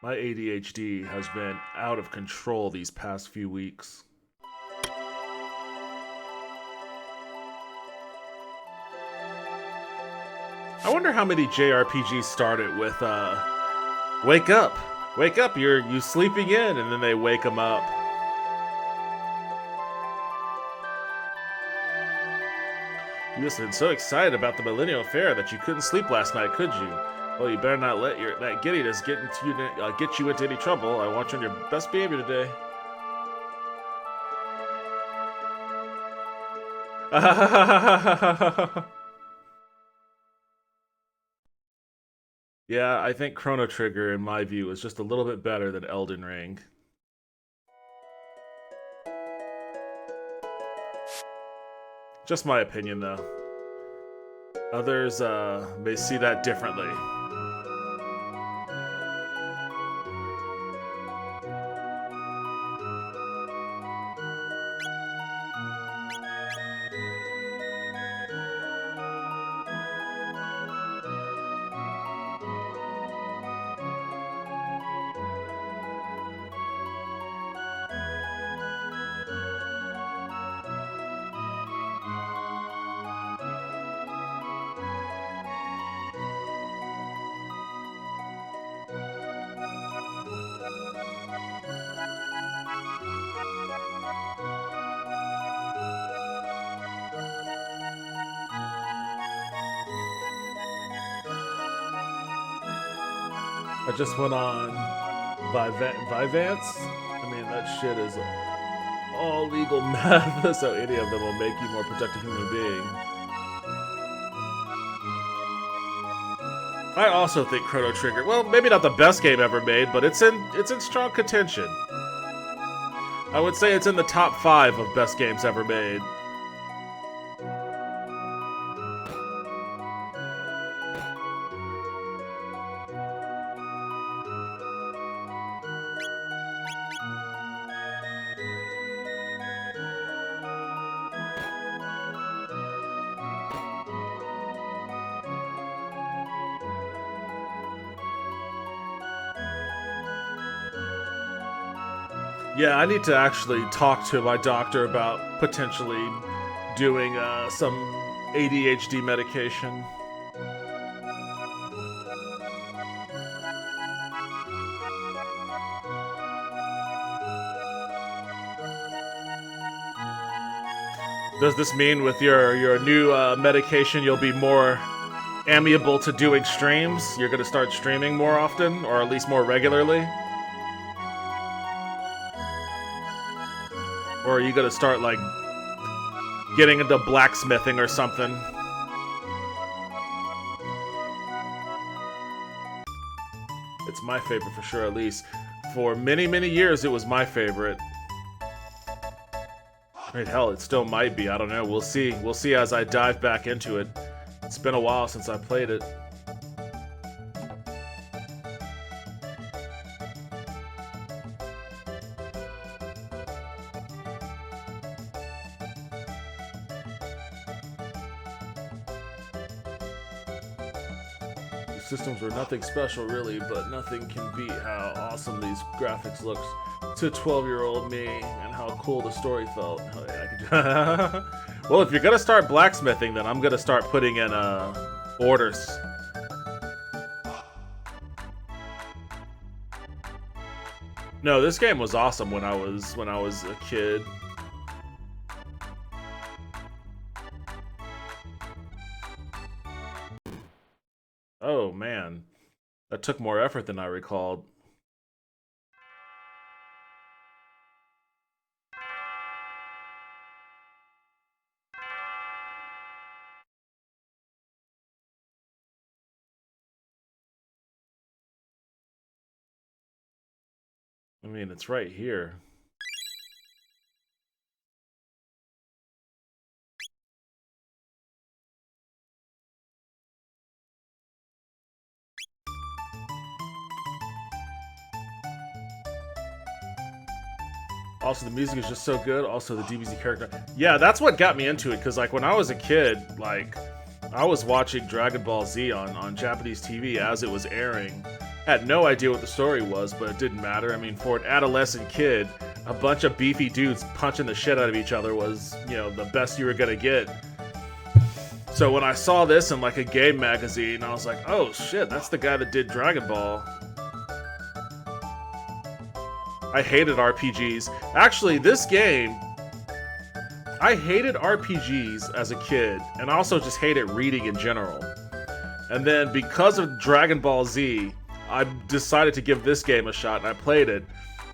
My ADHD has been out of control these past few weeks. I wonder how many JRPGs started with, wake up, you sleeping in, and then they wake them up. You must have been so excited about the Millennial Fair that you couldn't sleep last night, could you? Well, you better not let that giddiness get you into any trouble. I want you on your best behavior today. Yeah, I think Chrono Trigger, in my view, is just a little bit better than Elden Ring. Just my opinion, though. Others may see that differently. I just went on Vyvanse. I mean, that shit is all legal meth, so any of them will make you a more productive human being. I also think Chrono Trigger, well, maybe not the best game ever made, but it's in strong contention. I would say it's in the top 5 of best games ever made. Yeah, I need to actually talk to my doctor about potentially doing some ADHD medication. Does this mean with your new medication you'll be more amiable to doing streams? You're going to start streaming more often, or at least more regularly? Or are you gonna start, like, getting into blacksmithing or something? It's my favorite for sure, at least. For many, many years, it was my favorite. I mean, hell, it still might be. I don't know. We'll see. We'll see as I dive back into it. It's been a while since I played it. Systems were nothing special, really, but nothing can beat how awesome these graphics looked to 12-year-old me and how cool the story felt. Oh, yeah, I could... Well, if you're gonna start blacksmithing, then I'm gonna start putting in orders. No, this game was awesome when I was a kid. Oh, man. That took more effort than I recalled. I mean, it's right here. Also, the music is just so good. Also, the DBZ character. Yeah, that's what got me into it. Because, like, when I was a kid, like, I was watching Dragon Ball Z on Japanese TV as it was airing. Had no idea what the story was, but it didn't matter. I mean, for an adolescent kid, a bunch of beefy dudes punching the shit out of each other was, you know, the best you were gonna get. So when I saw this in like a game magazine, I was like, oh shit, that's the guy that did Dragon Ball. I hated RPGs. Actually, this game, I hated RPGs as a kid, and I also just hated reading in general. And then because of Dragon Ball Z, I decided to give this game a shot, and I played it,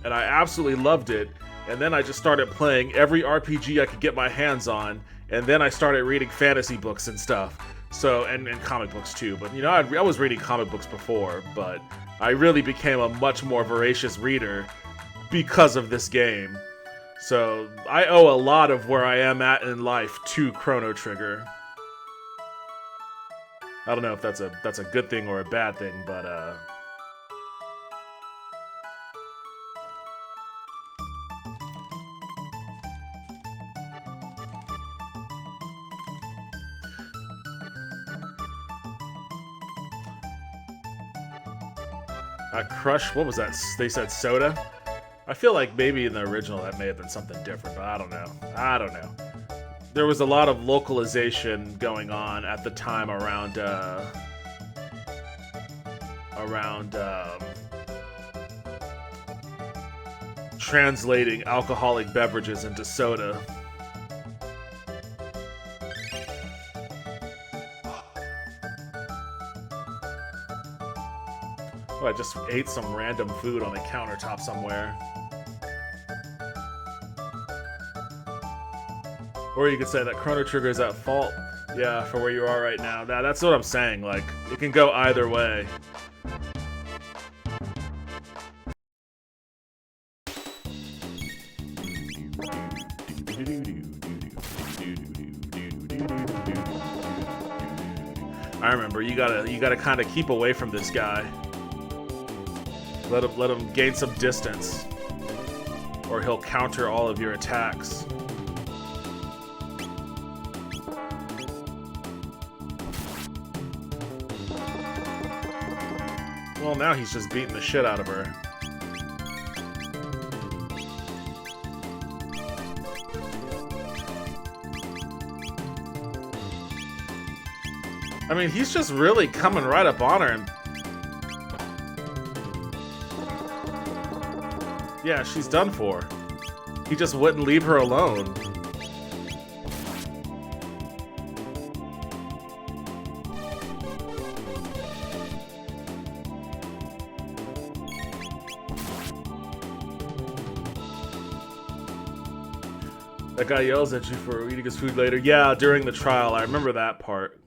and I absolutely loved it. And then I just started playing every RPG I could get my hands on, and then I started reading fantasy books and stuff. So, and comic books too. But, you know, I was reading comic books before, but I really became a much more voracious reader because of this game. So, I owe a lot of where I am at in life to Chrono Trigger. I don't know if that's a good thing or a bad thing, but Crush, what was that? They said soda? I feel like maybe in the original that may have been something different, but I don't know. There was a lot of localization going on at the time around translating alcoholic beverages into soda. Oh, I just ate some random food on the countertop somewhere. Or you could say that Chrono Trigger is at fault, yeah, for where you are right now. That's what I'm saying, like, it can go either way. I remember, you gotta kind of keep away from this guy. Let him gain some distance, or he'll counter all of your attacks. Well, now he's just beating the shit out of her. I mean, he's just really coming right up on her and... Yeah, she's done for. He just wouldn't leave her alone. That guy yells at you for eating his food later. Yeah, during the trial. I remember that part.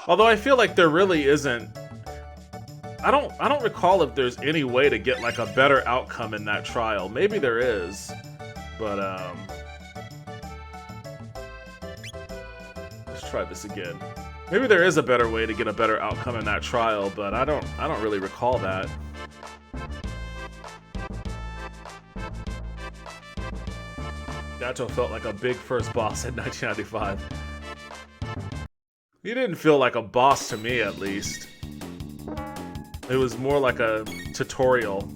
Although I feel like there really isn't... I don't recall if there's any way to get like a better outcome in that trial. Maybe there is, but let's try this again. Maybe there is a better way to get a better outcome in that trial, but I don't really recall that. Gato felt like a big first boss in 1995. He didn't feel like a boss to me, at least. It was more like a tutorial.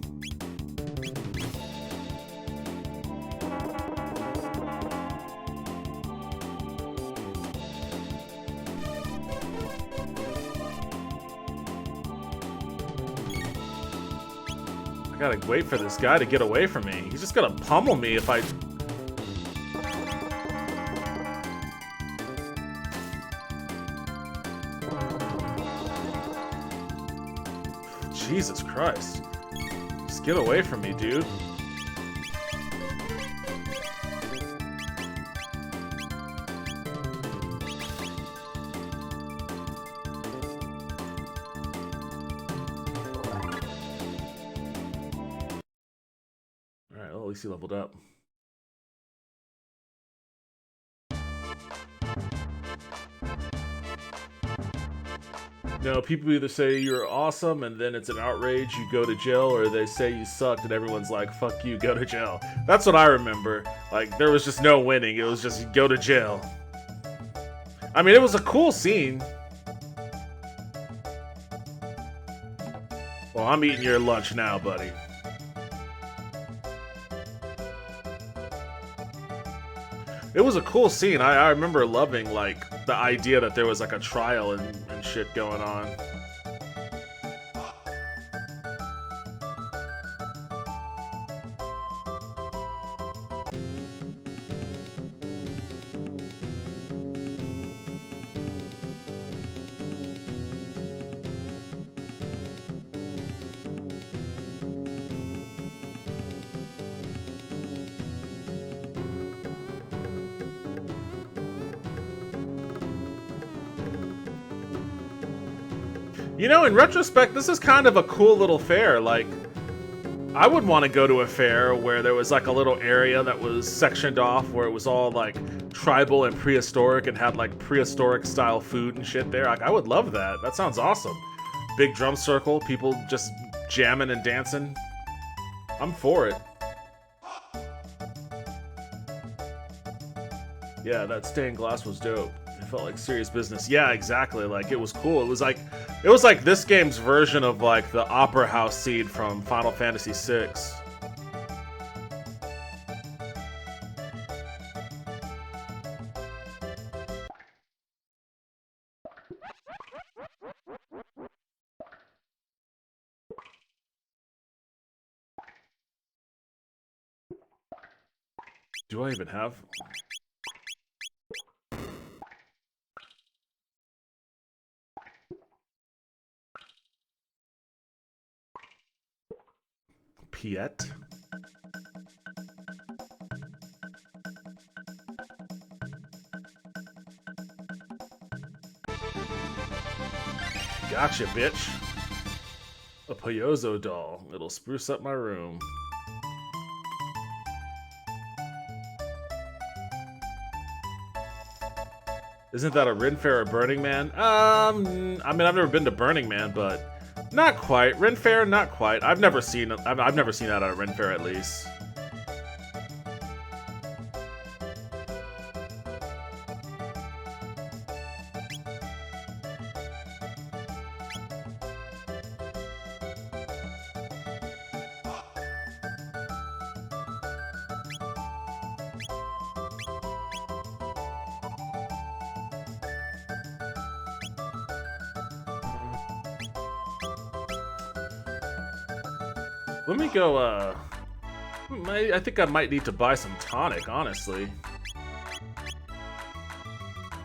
I gotta wait for this guy to get away from me. He's just gonna pummel me if I... Jesus Christ. Just get away from me, dude. Alright, well, at least he leveled up. No, people either say you're awesome and then it's an outrage, you go to jail, or they say you sucked and everyone's like, fuck you, go to jail. That's what I remember. Like, there was just no winning, it was just go to jail. I mean, it was a cool scene. Well, I'm eating your lunch now, buddy. It was a cool scene. I remember loving, like, the idea that there was, like, a trial and shit going on. You know, in retrospect, this is kind of a cool little fair. Like, I would want to go to a fair where there was like a little area that was sectioned off where it was all like tribal and prehistoric and had like prehistoric style food and shit there. Like, I would love that. That sounds awesome. Big drum circle, people just jamming and dancing. I'm for it. Yeah, that stained glass was dope. It felt like serious business. Yeah, exactly. Like, it was cool. It was like this game's version of like the Opera House scene from Final Fantasy VI. Do I even have? Piet? Gotcha, bitch. A Poyozo doll. It'll spruce up my room. Isn't that a Ren Fair or Burning Man? I mean, I've never been to Burning Man, but not quite. Ren Fair, not quite. I've never seen that at a Ren Fair, at least. Let me go, I think I might need to buy some tonic, honestly.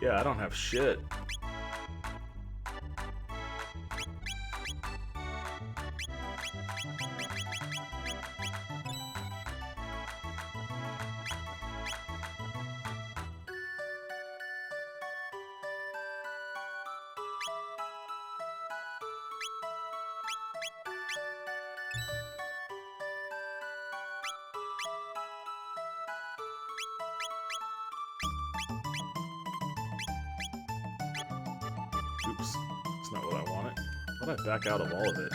Yeah, I don't have shit. Oops, it's not what I wanted. How did I back out of all of it?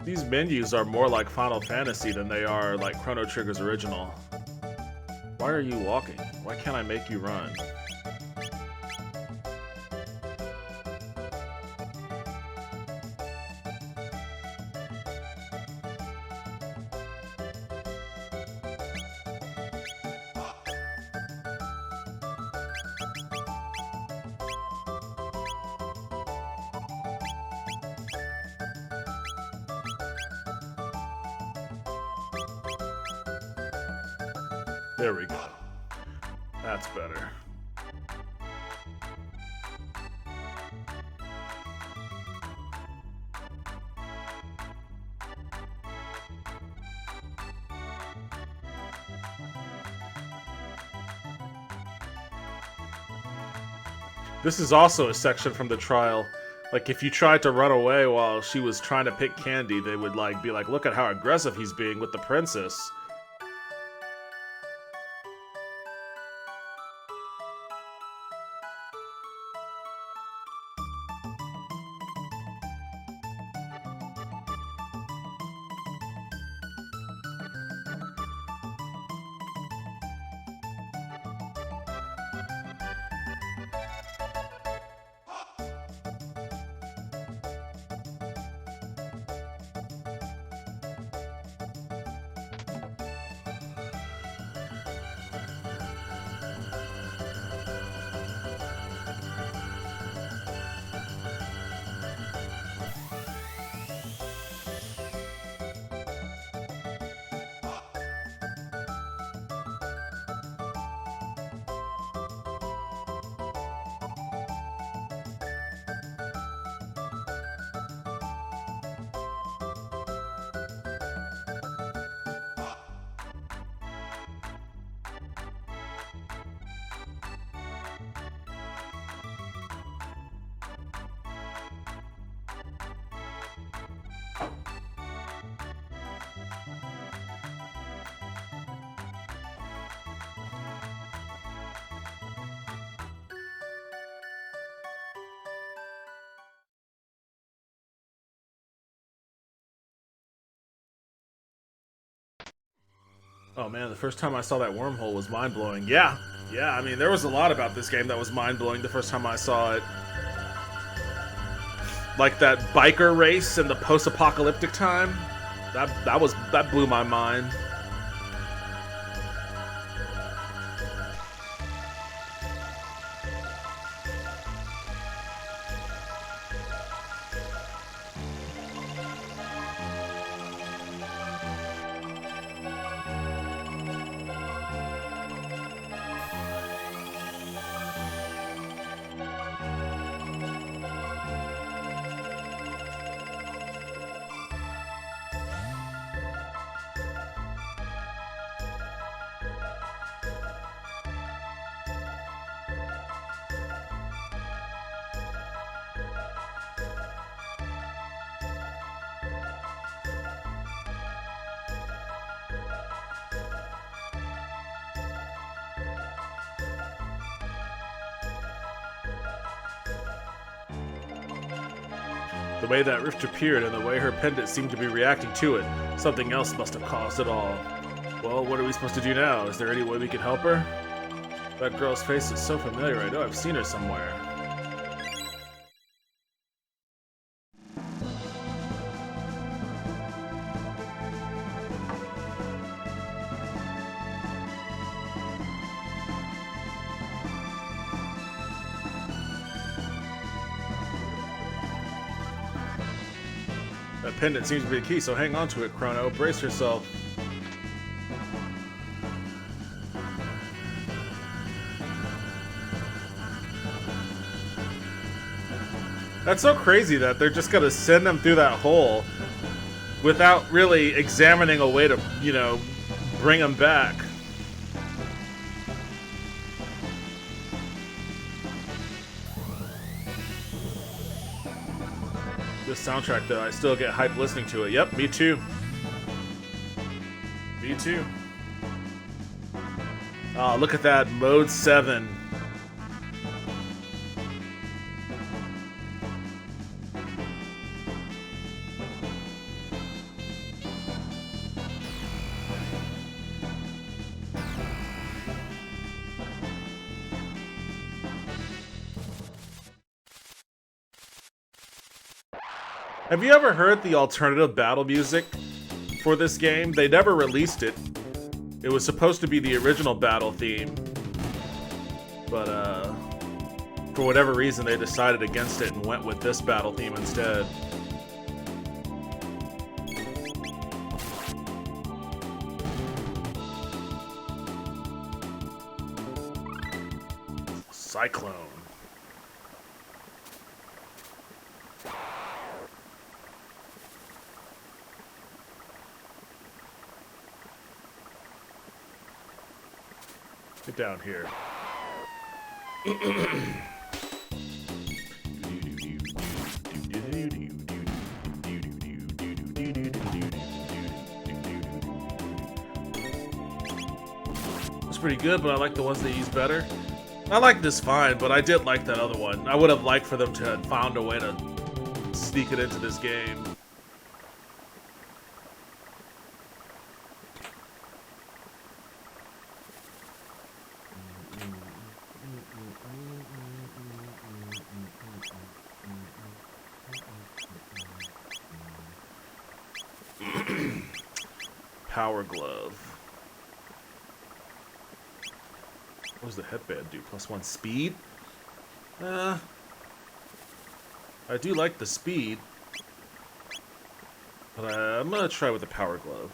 These menus are more like Final Fantasy than they are like Chrono Trigger's original. Why are you walking? Why can't I make you run? There we go. That's better. This is also a section from the trial. Like, if you tried to run away while she was trying to pick candy, they would like be like, look at how aggressive he's being with the princess. Oh man, the first time I saw that wormhole was mind-blowing. Yeah, I mean, there was a lot about this game that was mind-blowing the first time I saw it. Like that biker race in the post-apocalyptic time. That blew my mind. The way that rift appeared and the way her pendant seemed to be reacting to it, something else must have caused it all. Well, what are we supposed to do now? Is there any way we can help her? That girl's face is so familiar, I know I've seen her somewhere. That pendant seems to be the key, so hang on to it, Chrono. Brace yourself. That's so crazy that they're just gonna send them through that hole without really examining a way to, you know, bring them back. This soundtrack, though, I still get hyped listening to it. Yep, me too. Me too. Oh, look at that. Mode 7. Have you ever heard the alternative battle music for this game? They never released it. It was supposed to be the original battle theme, but for whatever reason they decided against it and went with this battle theme instead. Cyclone. Get down here. It's pretty good, but I like the ones they use better. I like this fine, but I did like that other one. I would have liked for them to have found a way to sneak it into this game. Power glove. What does the headband do? +1 speed? I do like the speed, but I'm gonna try with the power glove.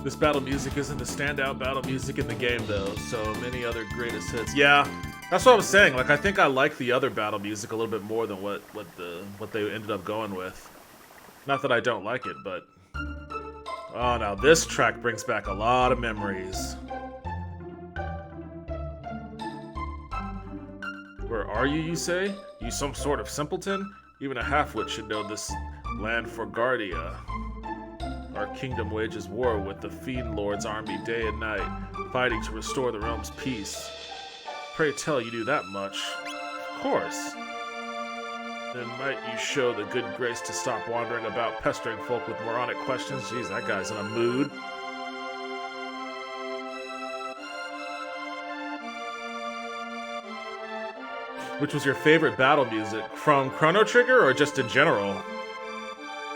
This battle music isn't the standout battle music in the game, though, so many other greatest hits. Yeah, that's what I was saying. Like, I think I like the other battle music a little bit more than what they ended up going with. Not that I don't like it, but oh, now this track brings back a lot of memories. Where are you, you say? You some sort of simpleton? Even a half-wit should know this land for Guardia. Our kingdom wages war with the Fiend Lord's army day and night, fighting to restore the realm's peace. Pray tell you do that much. Of course. Then might you show the good grace to stop wandering about pestering folk with moronic questions? Jeez, that guy's in a mood. Which was your favorite battle music? From Chrono Trigger or just in general?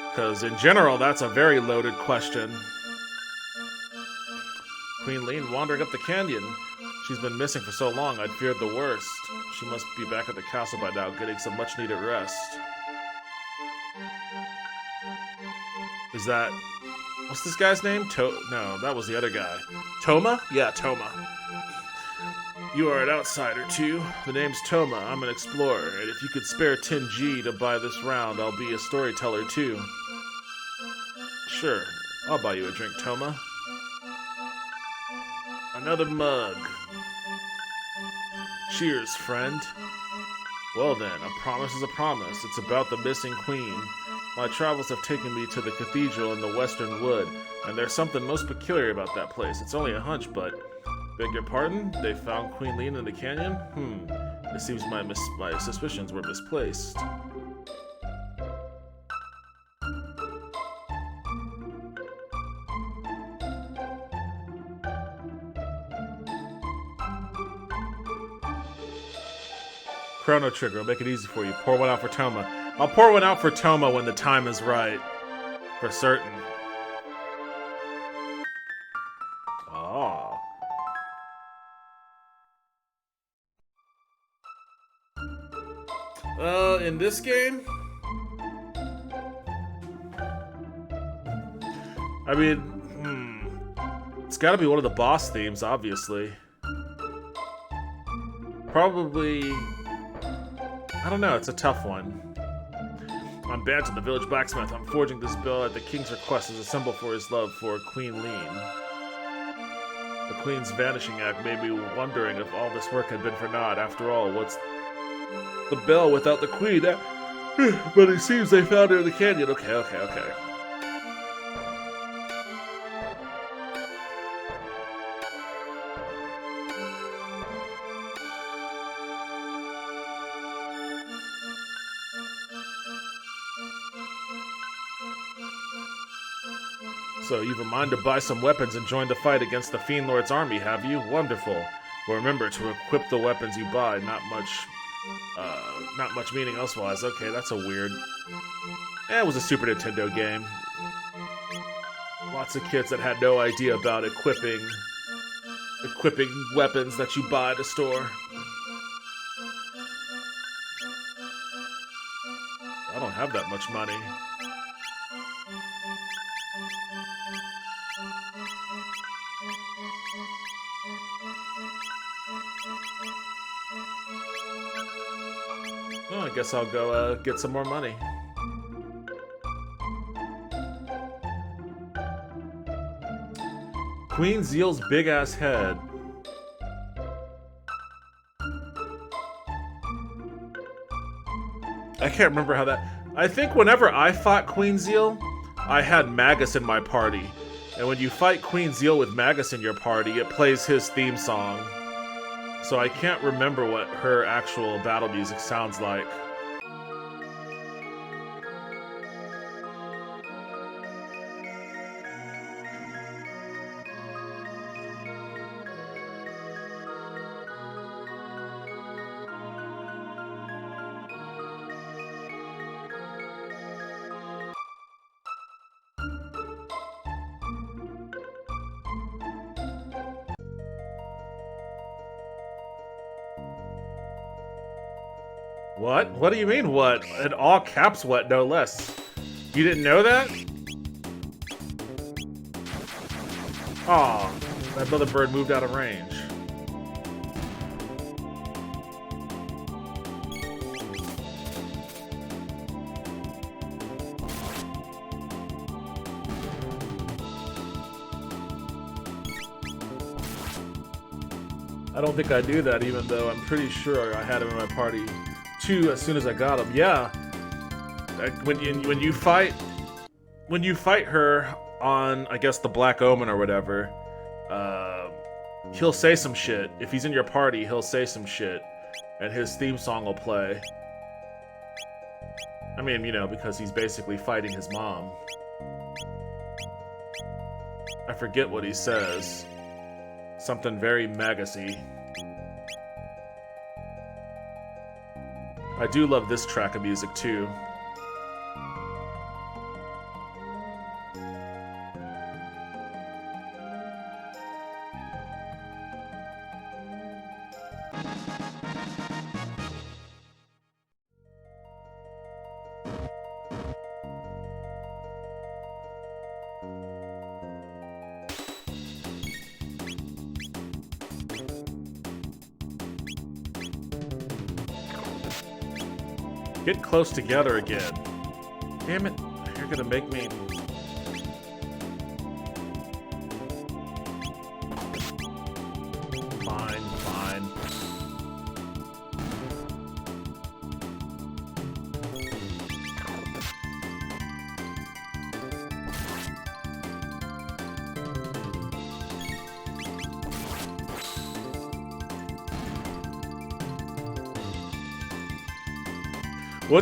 Because in general, that's a very loaded question. Queen Lean wandering up the canyon. She's been missing for so long, I'd feared the worst. She must be back at the castle by now, getting some much-needed rest. Is that... What's this guy's name? No, that was the other guy. Toma? Yeah, Toma. You are an outsider, too. The name's Toma. I'm an explorer, and if you could spare 10G to buy this round, I'll be a storyteller, too. Sure. I'll buy you a drink, Toma. Another mug. Cheers, friend. Well then, a promise is a promise. It's about the missing queen. My travels have taken me to the cathedral in the Western Wood, and there's something most peculiar about that place. It's only a hunch, but... Beg your pardon? They found Queen Lean in the canyon? It seems my suspicions were misplaced. Chrono Trigger, I'll make it easy for you. Pour one out for Toma. I'll pour one out for Toma when the time is right. For certain. Oh. In this game? I mean, it's gotta be one of the boss themes, obviously. Probably... I don't know, it's a tough one. I'm banned to the village blacksmith. I'm forging this bill at the king's request as a symbol for his love for Queen Lean. The queen's vanishing act made me wondering if all this work had been for naught. After all, what's the bell without the queen? But it seems they found her in the canyon. Okay. So you've a mind to buy some weapons and join the fight against the Fiend Lord's army, have you? Wonderful. Well, remember to equip the weapons you buy. Not much meaning elsewise. Okay, that's a weird... it was a Super Nintendo game. Lots of kids that had no idea about equipping weapons that you buy at a store. I don't have that much money. Well, I guess I'll go get some more money. Queen Zeal's big-ass head. I can't remember how that... I think whenever I fought Queen Zeal, I had Magus in my party. And when you fight Queen Zeal with Magus in your party, it plays his theme song. So I can't remember what her actual battle music sounds like. What? What do you mean, what? In all caps, what? No less. You didn't know that? Aw, that mother bird moved out of range. I don't think I do that, even though I'm pretty sure I had him in my party too as soon as I got him. Yeah, when you fight her on, I guess, the Black Omen or whatever, he'll say some shit. If he's in your party, he'll say some shit, and his theme song will play. I mean, you know, because he's basically fighting his mom. I forget what he says. Something very Magus-y. I do love this track of music too. Get close together again. Damn it, you're gonna make me... Fine, fine. What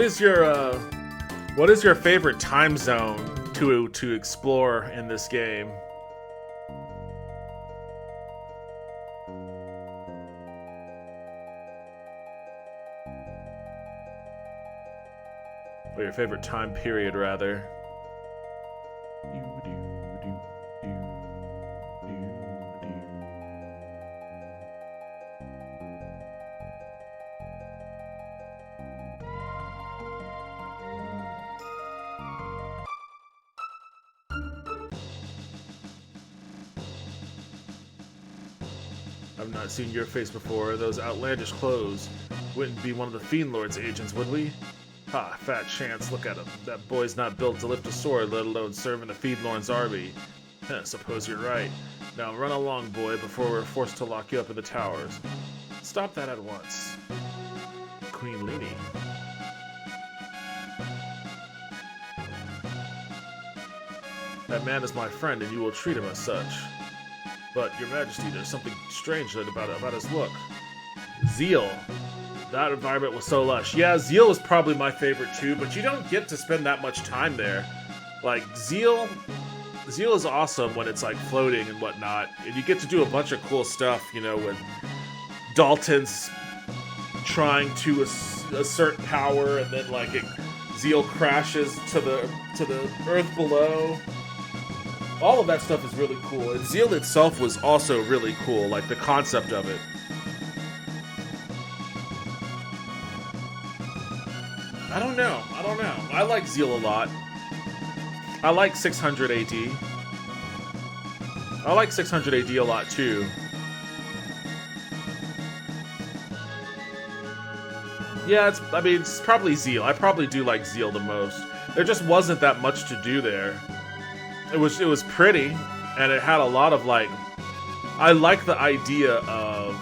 is your favorite time zone to explore in this game? Or your favorite time period, rather? I've not seen your face before. Those outlandish clothes wouldn't be one of the Fiend Lord's agents, would we? Ha, fat chance, look at him. That boy's not built to lift a sword, let alone serve in the Fiend Lord's army. Suppose you're right. Now run along, boy, before we're forced to lock you up in the towers. Stop that at once. Queen Leenie. That man is my friend, and you will treat him as such. But, Your Majesty, there's something strange about his look. Zeal. That environment was so lush. Yeah, Zeal was probably my favorite too, but you don't get to spend that much time there. Like, Zeal is awesome when it's like floating and whatnot, and you get to do a bunch of cool stuff, you know, when Dalton's trying to assert power, and then like Zeal crashes to the earth below. All of that stuff is really cool, and Zeal itself was also really cool, like the concept of it. I don't know. I like Zeal a lot. I like 600 AD. I like 600 AD a lot too. Yeah, it's probably Zeal. I probably do like Zeal the most. There just wasn't that much to do there. It was pretty, and it had a lot of like... I like the idea of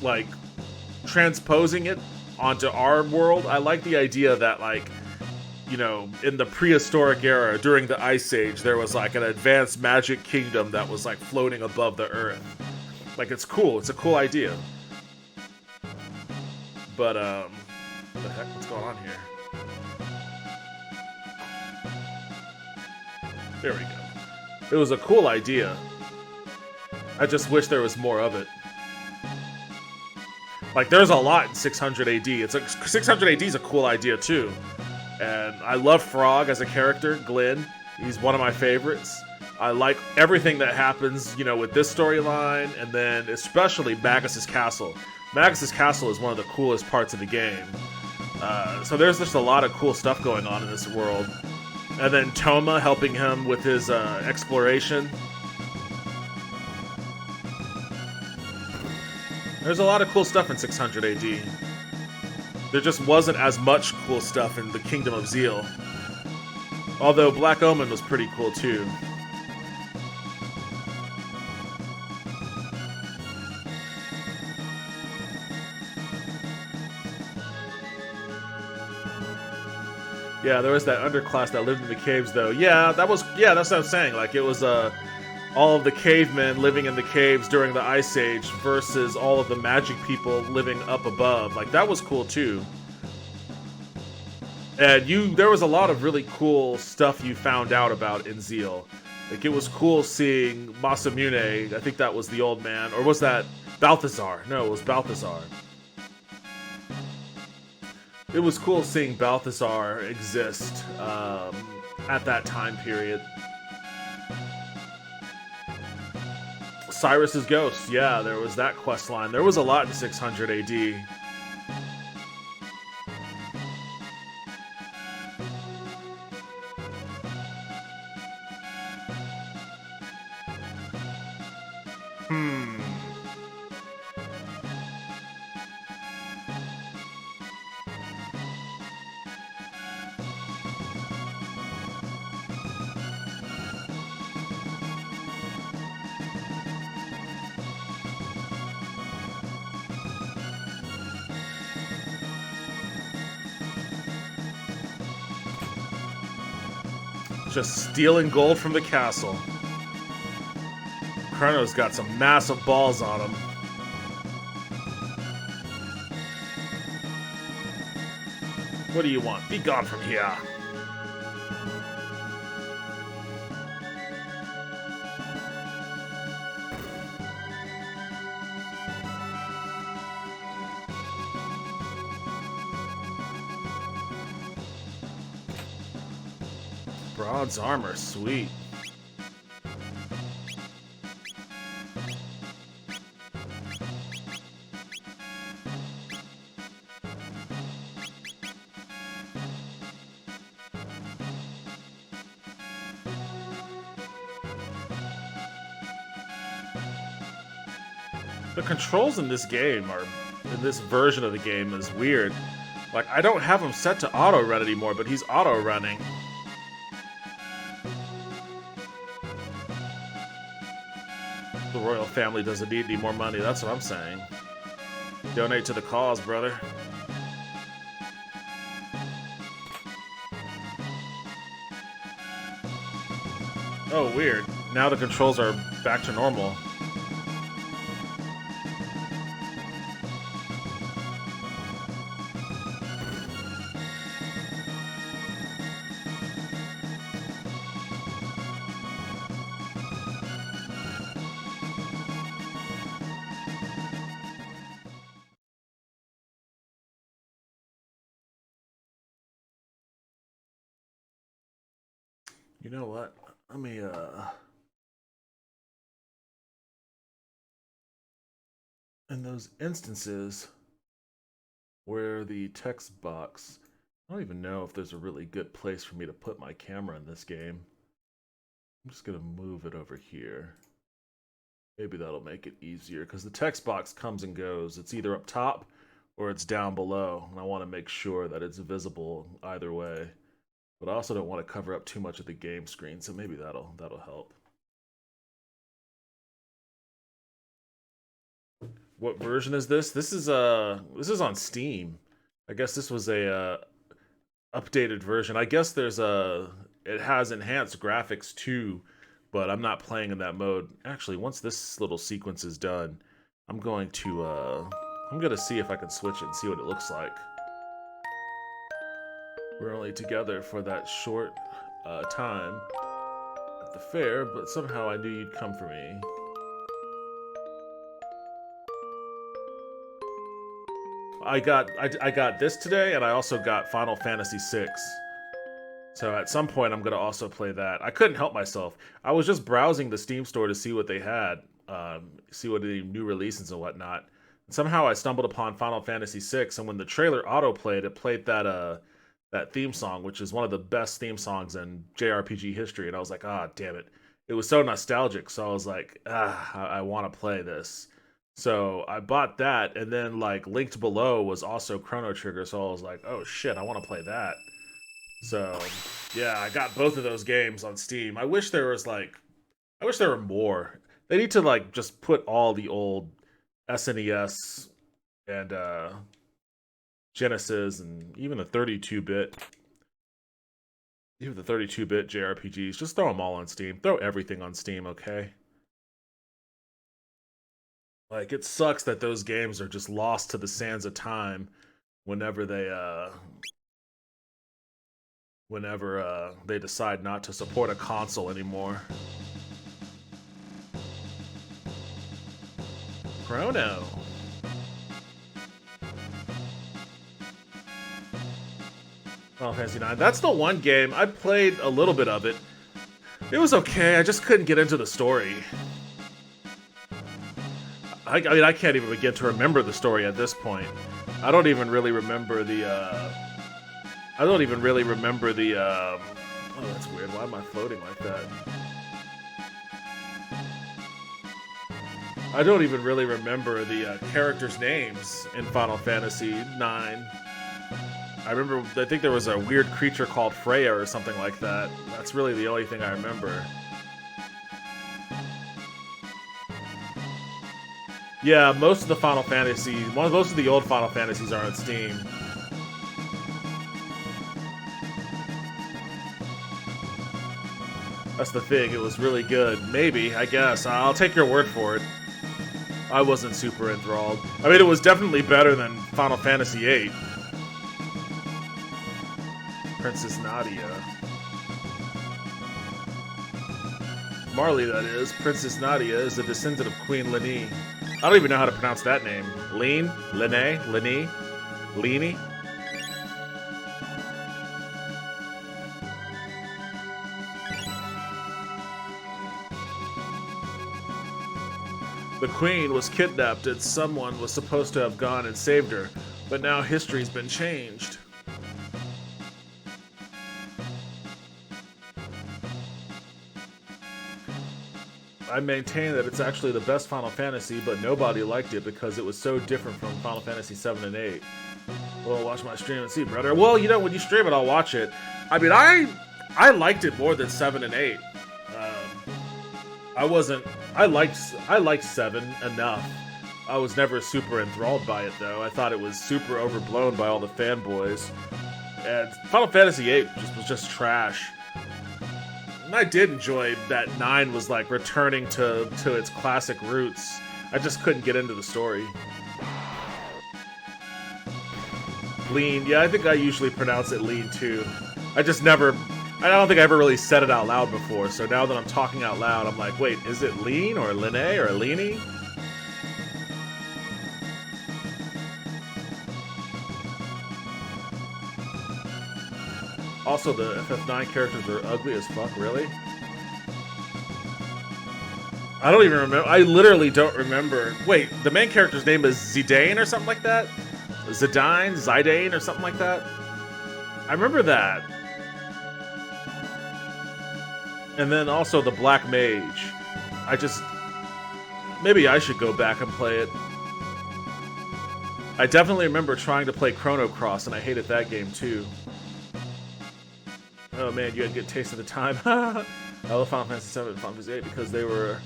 like transposing it onto our world. I like the idea that, like, you know, in the prehistoric era, during the Ice Age, there was like an advanced magic kingdom that was like floating above the earth. Like, it's cool. It's a cool idea. But, what the heck? What's going on here? There we go. It was a cool idea. I just wish there was more of it. Like, there's a lot in 600 AD. 600 AD is a cool idea, too. And I love Frog as a character, Glenn. He's one of my favorites. I like everything that happens, you know, with this storyline, and then especially Magus's Castle. Magus's Castle is one of the coolest parts of the game. So there's just a lot of cool stuff going on in this world. And then Toma helping him with his exploration. There's a lot of cool stuff in 600 AD. There just wasn't as much cool stuff in the Kingdom of Zeal. Although Black Omen was pretty cool too. Yeah, there was that underclass that lived in the caves, though. Yeah, that's what I'm saying. Like, it was all of the cavemen living in the caves during the Ice Age versus all of the magic people living up above. Like, that was cool too. And there was a lot of really cool stuff you found out about in Zeal. Like, it was cool seeing Masamune. I think that was the old man, or was that Balthazar? No, it was Balthazar. It was cool seeing Balthazar exist at that time period. Cyrus's ghost, yeah, there was that quest line. There was a lot in 600 AD. Just stealing gold from the castle. Chrono's got some massive balls on him. What do you want? Be gone from here. Bronze armor, sweet. The controls in this game in this version of the game is weird. Like, I don't have him set to auto run anymore, but he's auto running. The royal family doesn't need any more money, that's what I'm saying. Donate to the cause, brother. Oh, weird. Now the controls are back to normal. You know what? Let me, in those instances where the text box, I don't even know if there's a really good place for me to put my camera in this game. I'm just gonna move it over here. Maybe that'll make it easier, because the text box comes and goes. It's either up top or it's down below, and I want to make sure that it's visible either way. But I also don't want to cover up too much of the game screen, so maybe that'll help. What version is this? This is on Steam. I guess this was a updated version. I guess it has enhanced graphics too, but I'm not playing in that mode. Actually, once this little sequence is done, I'm going to see if I can switch it and see what it looks like. We're only together for that short time at the fair, but somehow I knew you'd come for me. I got this today, and I also got Final Fantasy VI. So at some point, I'm gonna also play that. I couldn't help myself. I was just browsing the Steam store to see what they had, see what the new releases and whatnot. And somehow I stumbled upon Final Fantasy VI, and when the trailer auto played, it played that theme song, which is one of the best theme songs in JRPG history. And I was like, ah, damn it. It was so nostalgic. So I was like, I want to play this. So I bought that, and then like linked below was also Chrono Trigger. So I was like, oh shit, I want to play that. So yeah, I got both of those games on Steam. I wish there were more. They need to like just put all the old SNES and Genesis and even the 32-bit Even the 32-bit JRPGs, just throw them all on Steam. Throw everything on Steam, okay? Like, it sucks that those games are just lost to the sands of time whenever they decide not to support a console anymore. Chrono. Final Fantasy IX. That's the one game I played a little bit of it. It was okay. I just couldn't get into the story. I mean, I can't even begin to remember the story at this point. I don't even really remember the. Oh, that's weird. Why am I floating like that? I don't even really remember the characters' names in Final Fantasy IX. I think there was a weird creature called Freya or something like that. That's really the only thing I remember. Yeah, most of the Final Fantasies, most of the old Final Fantasies are on Steam. That's the thing, it was really good. Maybe, I guess. I'll take your word for it. I wasn't super enthralled. I mean, it was definitely better than Final Fantasy VIII. Princess Nadia. Marley, that is. Princess Nadia is a descendant of Queen Lini. I don't even know how to pronounce that name. Lene? Lene? Lini? Lini? The queen was kidnapped and someone was supposed to have gone and saved her, but now history's been changed. I maintain that it's actually the best Final Fantasy, but nobody liked it because it was so different from Final Fantasy 7 and 8. Well, watch my stream and see, brother. Well, you know, when you stream it, I'll watch it. I mean, I liked it more than 7 and 8. I liked 7 enough. I was never super enthralled by it, though. I thought it was super overblown by all the fanboys. And Final Fantasy VIII was just trash. And I did enjoy that 9 was like returning to its classic roots. I just couldn't get into the story. Lean, yeah, I think I usually pronounce it lean too. I don't think I ever really said it out loud before, so now that I'm talking out loud, I'm like, wait, is it lean or Lene or Leany? Also, the FF9 characters are ugly as fuck, really? I don't even remember. I literally don't remember. Wait, the main character's name is Zidane or something like that? Zidane or something like that? I remember that. And then also the Black Mage. Maybe I should go back and play it. I definitely remember trying to play Chrono Cross, and I hated that game too. Oh man, you had a good taste of the time. I love Final Fantasy 7 and Final Fantasy 8 because they were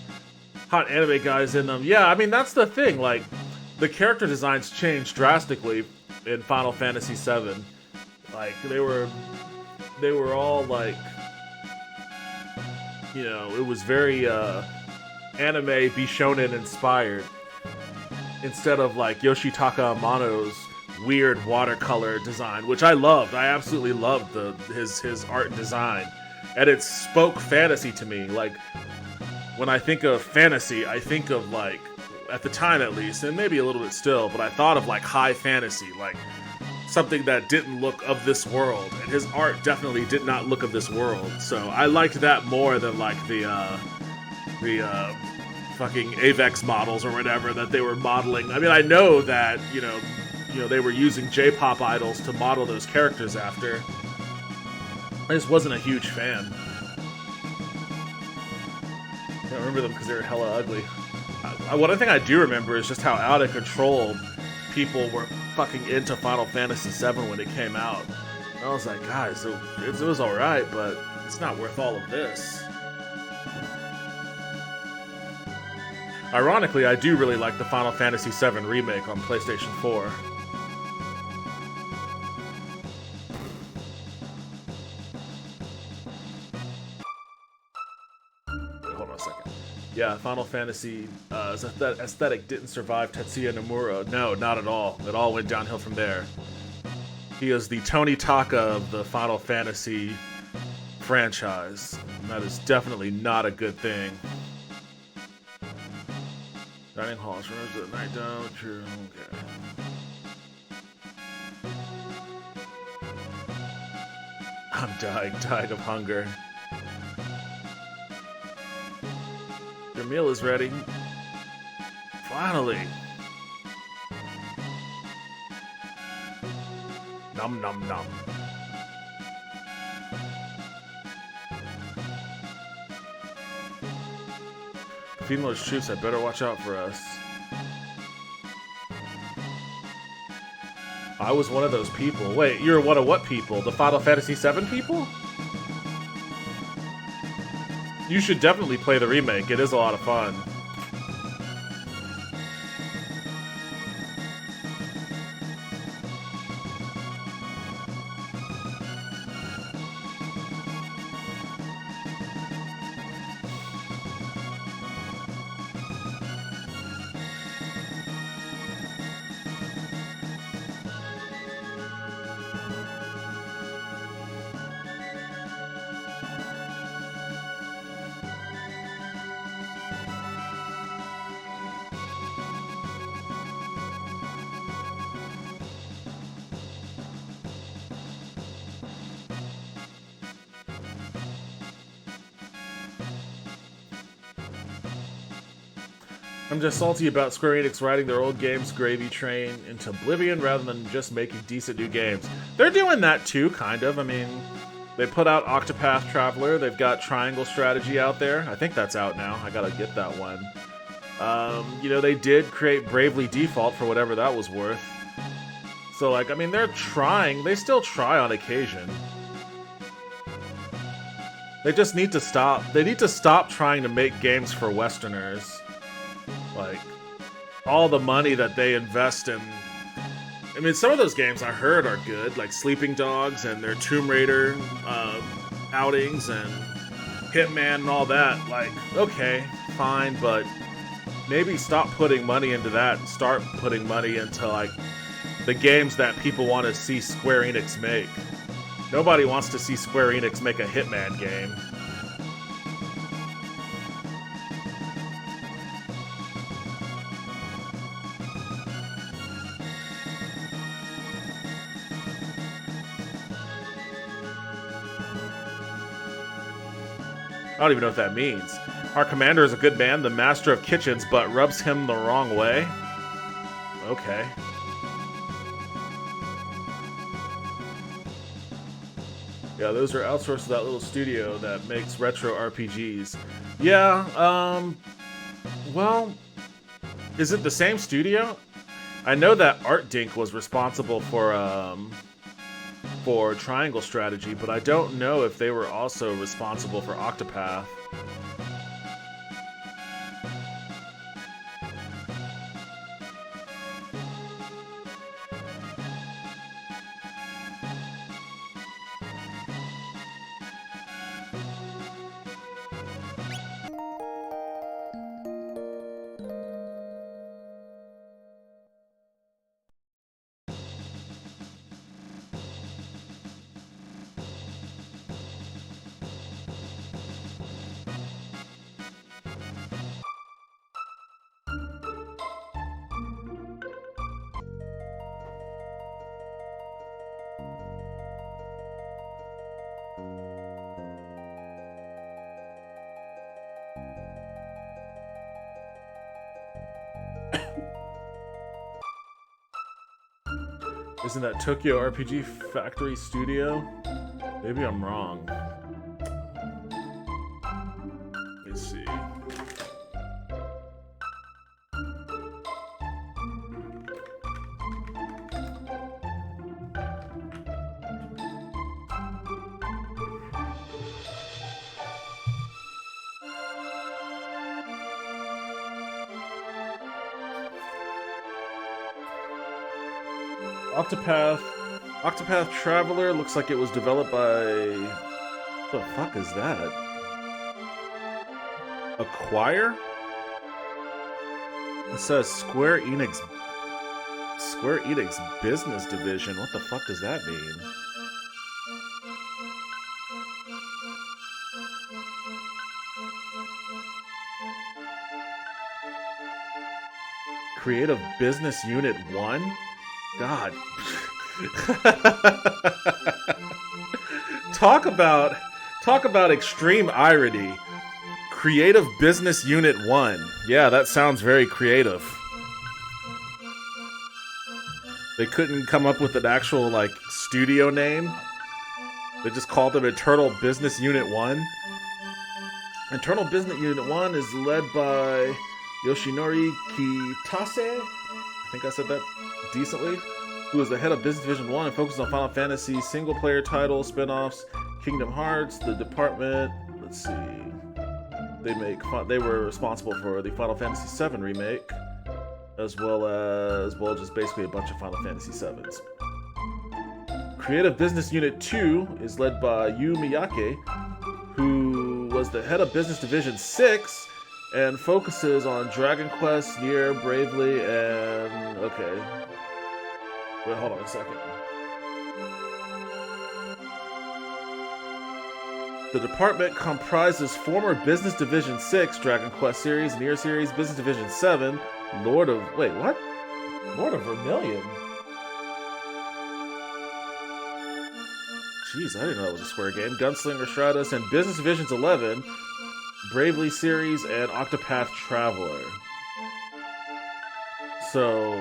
hot anime guys in them. Yeah, I mean, that's the thing. Like, the character designs changed drastically in Final Fantasy 7. Like, they were all like, you know, it was very anime Bishonen inspired. Instead of like Yoshitaka Amano's weird watercolor design, which I loved. I absolutely loved his art and design. And it spoke fantasy to me. Like, when I think of fantasy, I think of like, at the time at least, and maybe a little bit still, but I thought of like high fantasy, like something that didn't look of this world. And his art definitely did not look of this world. So I liked that more than like the fucking Avex models or whatever that they were modeling. I mean, I know that, you know, they were using J-pop idols to model those characters after. I just wasn't a huge fan. I don't remember them because they were hella ugly. One thing I do remember is just how out of control people were fucking into Final Fantasy VII when it came out. I was like, guys, it was alright, but it's not worth all of this. Ironically, I do really like the Final Fantasy VII remake on PlayStation 4. Yeah, Final Fantasy aesthetic didn't survive Tetsuya Nomura. No, not at all. It all went downhill from there. He is the Tony Taka of the Final Fantasy franchise. And that is definitely not a good thing. Dining halls, rooms at night down. True. Okay. I'm dying of hunger. Your meal is ready. Finally. Nom nom nom. Feeding those troops, I better watch out for us. I was one of those people. Wait, you're one of what people? The Final Fantasy VII people? You should definitely play the remake. It is a lot of fun. I'm just salty about Square Enix riding their old games gravy train into oblivion rather than just making decent new games. They're doing that too, kind of. I mean, they put out Octopath Traveler. They've got Triangle Strategy out there. I think that's out now. I gotta get that one. You know, they did create Bravely Default for whatever that was worth. So, like, I mean, they're trying. They still try on occasion. They just need to stop. They need to stop trying to make games for Westerners. Like, all the money that they invest in... I mean, some of those games I heard are good, like Sleeping Dogs and their Tomb Raider outings and Hitman and all that. Like, okay, fine, but maybe stop putting money into that and start putting money into, like, the games that people want to see Square Enix make. Nobody wants to see Square Enix make a Hitman game. I don't even know what that means. Our commander is a good man, the master of kitchens, but rubs him the wrong way. Okay. Yeah, those are outsourced to that little studio that makes retro RPGs. Yeah, well, is it the same studio? I know that Art Dink was responsible for Triangle Strategy, but I don't know if they were also responsible for Octopath. Isn't that Tokyo RPG Factory Studio? Maybe I'm wrong. Let's see. Octopath Traveler looks like it was developed by... What the fuck is that? Acquire? It says Square Enix Business Division. What the fuck does that mean? Creative Business Unit 1? God. Talk about extreme irony. Creative Business Unit 1. Yeah, that sounds very creative. They couldn't come up with an actual, like, studio name. They just called them Internal Business Unit 1. Internal Business Unit 1 is led by Yoshinori Kitase. I think I said that decently. Who is the head of Business Division 1 and focuses on Final Fantasy single-player titles, spin-offs, Kingdom Hearts, the department. Let's see. They were responsible for the Final Fantasy VII remake, as well as just basically a bunch of Final Fantasy VIIs. Creative Business Unit 2 is led by Yu Miyake, who was the head of Business Division 6 and focuses on Dragon Quest, Nier, Bravely, and... okay. Wait, hold on a second. The department comprises former Business Division 6, Dragon Quest series, Nier series, Business Division 7, Lord of Vermilion? Jeez, I didn't know that was a Square game. Gunslinger Stratus, and Business Divisions 11, Bravely series, and Octopath Traveler. So...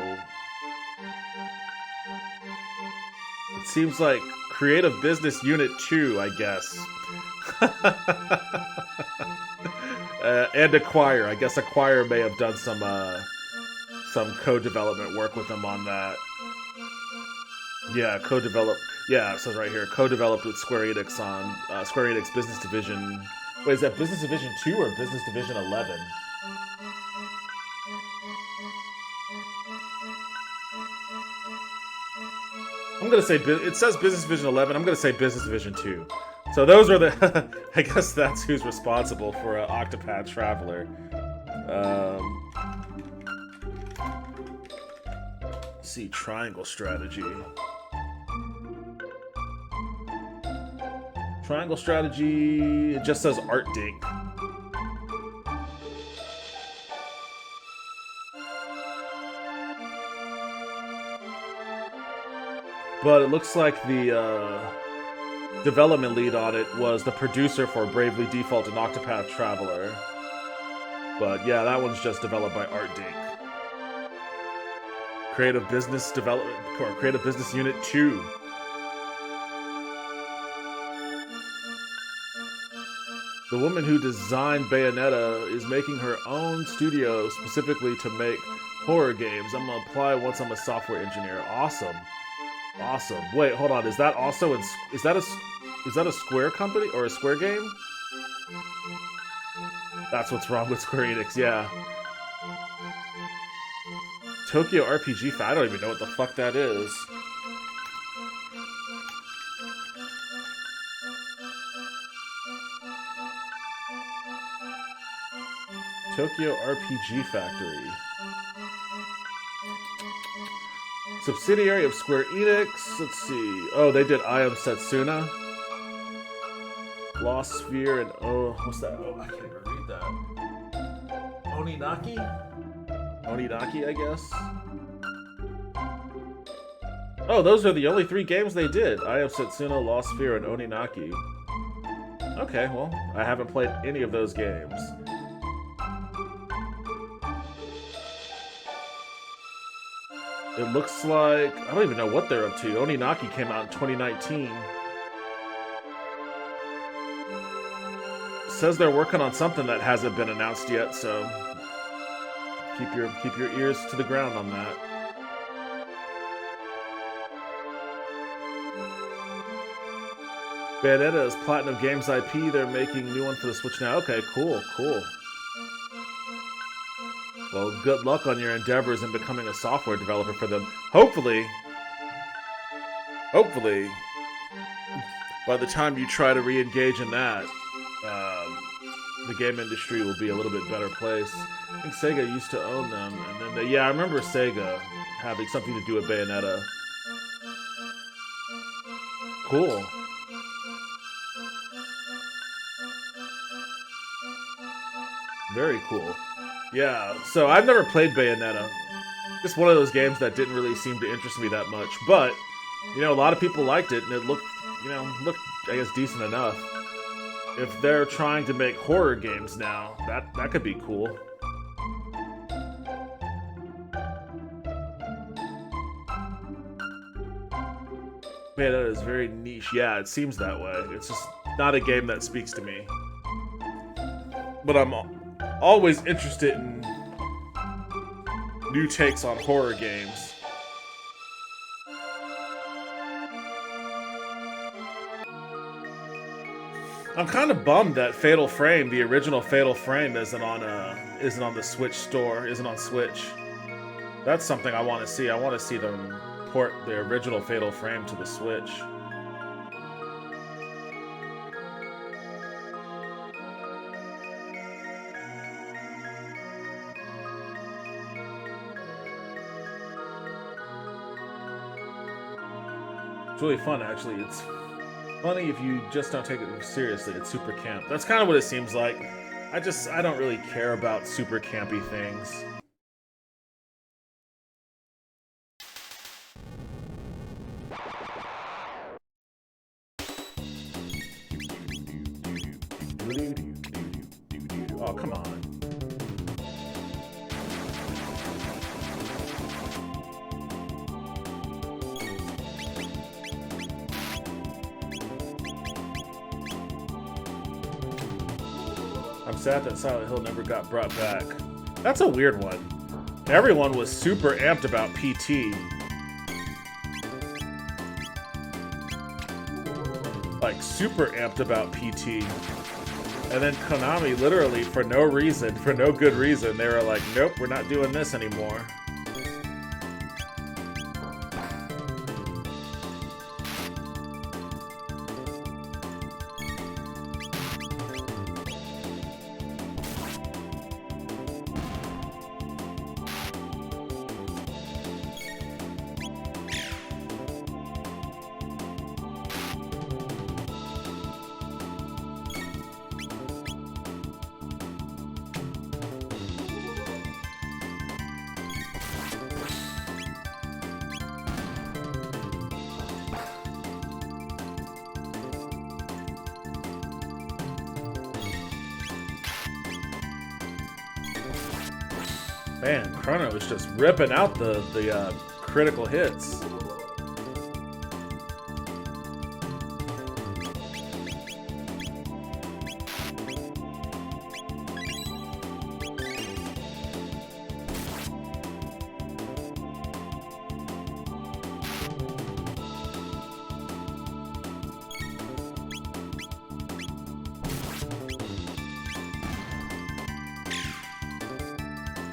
it seems like Creative Business Unit 2, I guess. And Acquire. I guess Acquire may have done some co-development work with them on that. Yeah, co-developed. Yeah, it says right here, co-developed with Square Enix on Square Enix Business Division. Wait, is that Business Division 2 or Business Division 11? I'm gonna say it says Business Division 11. I'm gonna say Business Division 2. So those are the. I guess that's who's responsible for Octopath Traveler. Let's see, Triangle Strategy. Triangle Strategy. It just says Art Dink. But it looks like the development lead on it was the producer for Bravely Default and Octopath Traveler. But yeah, that one's just developed by Art Dink. Creative Business Development, or Creative Business Unit 2. The woman who designed Bayonetta is making her own studio specifically to make horror games. I'm gonna apply once I'm a software engineer. Awesome. Awesome. Wait, hold on. Is that also is that a Square company or a Square game? That's what's wrong with Square Enix, yeah. Tokyo RPG. I don't even know what the fuck that is. Tokyo RPG Factory. Subsidiary of Square Enix. Let's see. Oh, they did I Am Setsuna. Lost Sphere and what's that? Oh, I can't even read that. Oninaki? Oninaki, I guess. Oh, those are the only 3 games they did. I Am Setsuna, Lost Sphere, and Oninaki. Okay, well, I haven't played any of those games. It looks like... I don't even know what they're up to. Oninaki came out in 2019. It says they're working on something that hasn't been announced yet, so... Keep your ears to the ground on that. Bayonetta is Platinum Games IP. They're making a new one for the Switch now. Okay, cool, cool. Well, good luck on your endeavors in becoming a software developer for them. Hopefully, by the time you try to re-engage in that, the game industry will be a little bit better place. I think Sega used to own them, and then they, yeah, I remember Sega having something to do with Bayonetta. Cool. Very cool. Yeah, so I've never played Bayonetta. It's one of those games that didn't really seem to interest me that much, but, you know, a lot of people liked it, and it looked, I guess, decent enough. If they're trying to make horror games now, that could be cool. Bayonetta is very niche. Yeah, it seems that way. It's just not a game that speaks to me. But I'm always interested in new takes on horror games. I'm kind of bummed that Fatal Frame, the original Fatal Frame, isn't on the Switch store, isn't on Switch. That's something I want to see. I want to see them port the original Fatal Frame to the Switch. It's really fun, actually. It's funny if you just don't take it seriously. It's super camp. That's kind of what it seems like. I don't really care about super campy things. Oh, come on. I'm sad that Silent Hill never got brought back. That's a weird one. Everyone was super amped about PT. Like, super amped about PT. And then Konami, literally, for no reason, for no good reason, they were like, nope, we're not doing this anymore. Man, Chrono is just ripping out the critical hits.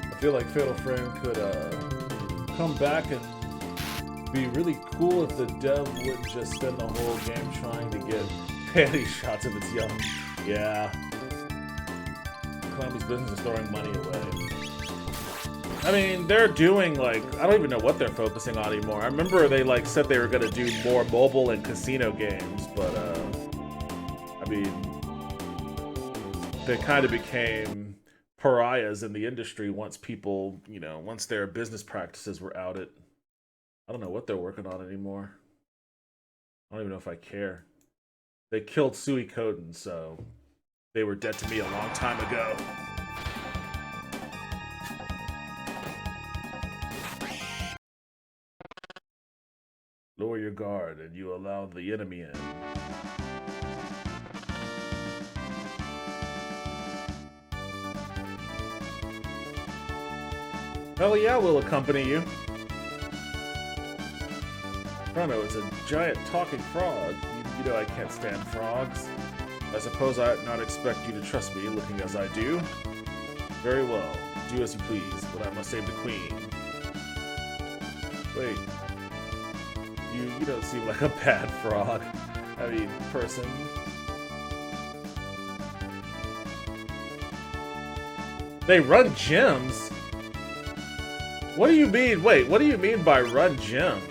I feel like Fatal Frame could come back and be really cool if the dev wouldn't just spend the whole game trying to get panty shots of its young. Yeah. Konami's business is throwing money away. I mean, they're doing, like, I don't even know what they're focusing on anymore. I remember they, like, said they were going to do more mobile and casino games, but, I mean, they kind of became pariahs in the industry once people, you know, once their business practices were outed. I don't know what they're working on anymore. I don't even know if I care. They killed Suikoden, so they were dead to me a long time ago. Lower your guard and you allow the enemy in. Hell yeah, we'll accompany you. Chrono is a giant talking frog. You know I can't stand frogs. I suppose I ought not expect you to trust me, looking as I do. Very well, do as you please, but I must save the queen. Wait. You don't seem like a bad frog. I mean, person. They run gyms? What do you mean? Wait, what do you mean by run gyms?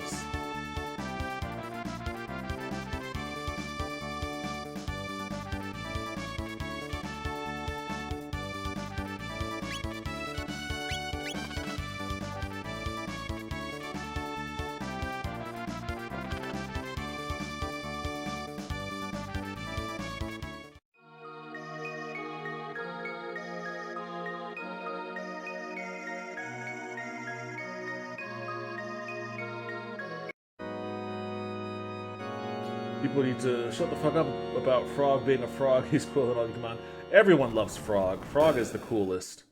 People need to shut the fuck up about Frog being a frog. He's cooler than Come on. Everyone loves Frog. Frog is the coolest.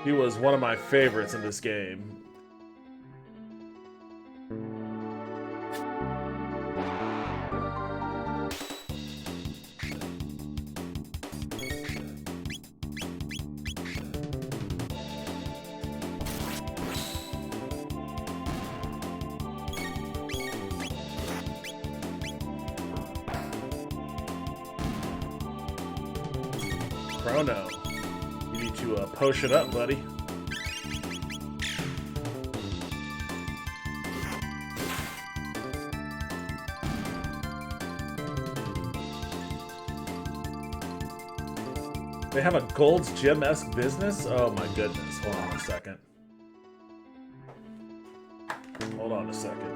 He was one of my favorites in this game. Chrono, you need to potion up, buddy. They have a Gold's Gym-esque business? Oh my goodness. Hold on a second. Hold on a second.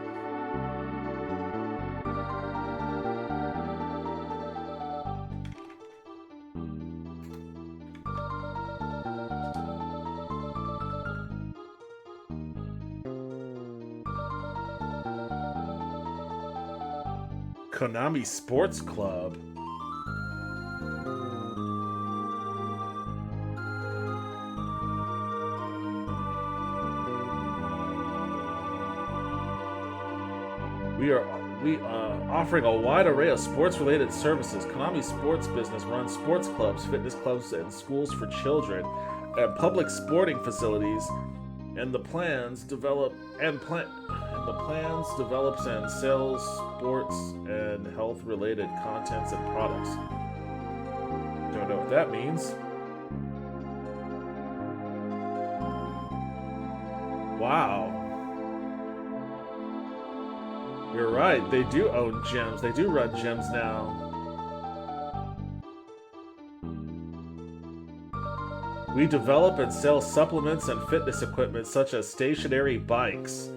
Konami Sports Club. We are offering a wide array of sports-related services. Konami Sports Business runs sports clubs, fitness clubs, and schools for children, and public sporting facilities. And the plans develops and sells sports and health-related contents and products. Don't know what that means. Wow. You're right, they do own gyms. They do run gyms now. We develop and sell supplements and fitness equipment such as stationary bikes.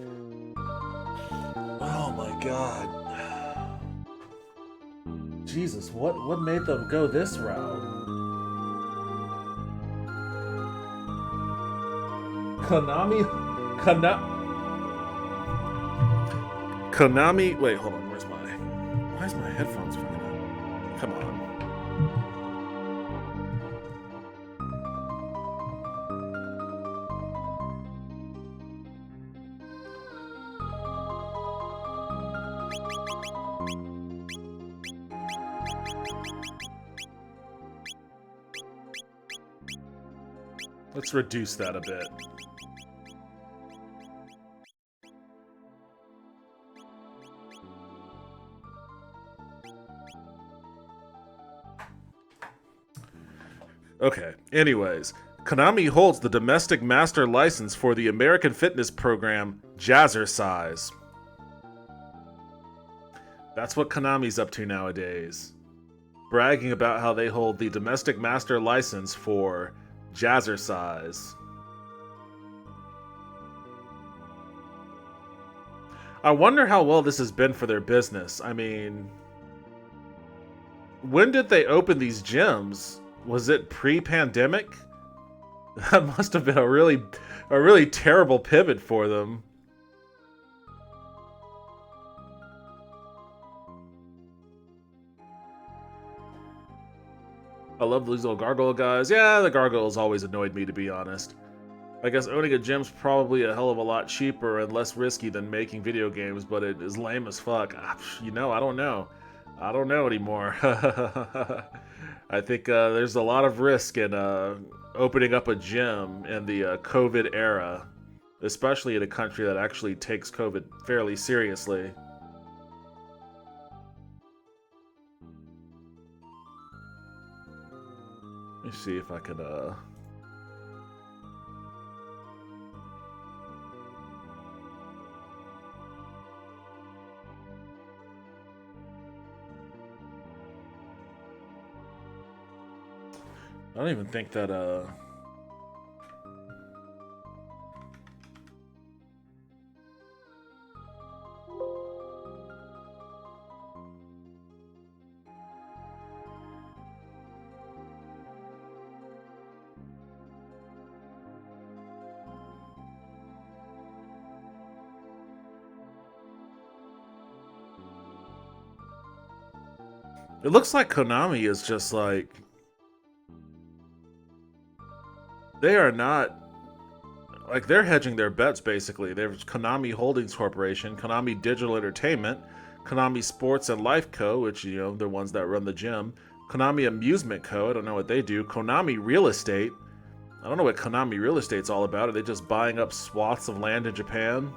Oh my god. Jesus, what made them go this route? Konami, wait, hold on, why is my headphones fucking up? Come on. Let's reduce that a bit. Okay, anyways, Konami holds the domestic master license for the American fitness program Jazzercise. That's what Konami's up to nowadays. Bragging about how they hold the domestic master license for Jazzercise. I wonder how well this has been for their business. I mean, when did they open these gyms? Was it pre-pandemic? That must have been a really terrible pivot for them. I love these little gargoyle guys. Yeah, the gargoyles always annoyed me, to be honest. I guess owning a gym's probably a hell of a lot cheaper and less risky than making video games, but it is lame as fuck. You know, I don't know. I don't know anymore. I think there's a lot of risk in opening up a gym in the COVID era, especially in a country that actually takes COVID fairly seriously. me see if I can, I don't even think that, it looks like Konami is just like, they are not, like, they're hedging their bets, basically. There's Konami Holdings Corporation, Konami Digital Entertainment, Konami Sports and Life Co., which, you know, they're ones that run the gym, Konami Amusement Co., I don't know what they do, Konami Real Estate, I don't know what Konami Real Estate's all about. Are they just buying up swaths of land in Japan?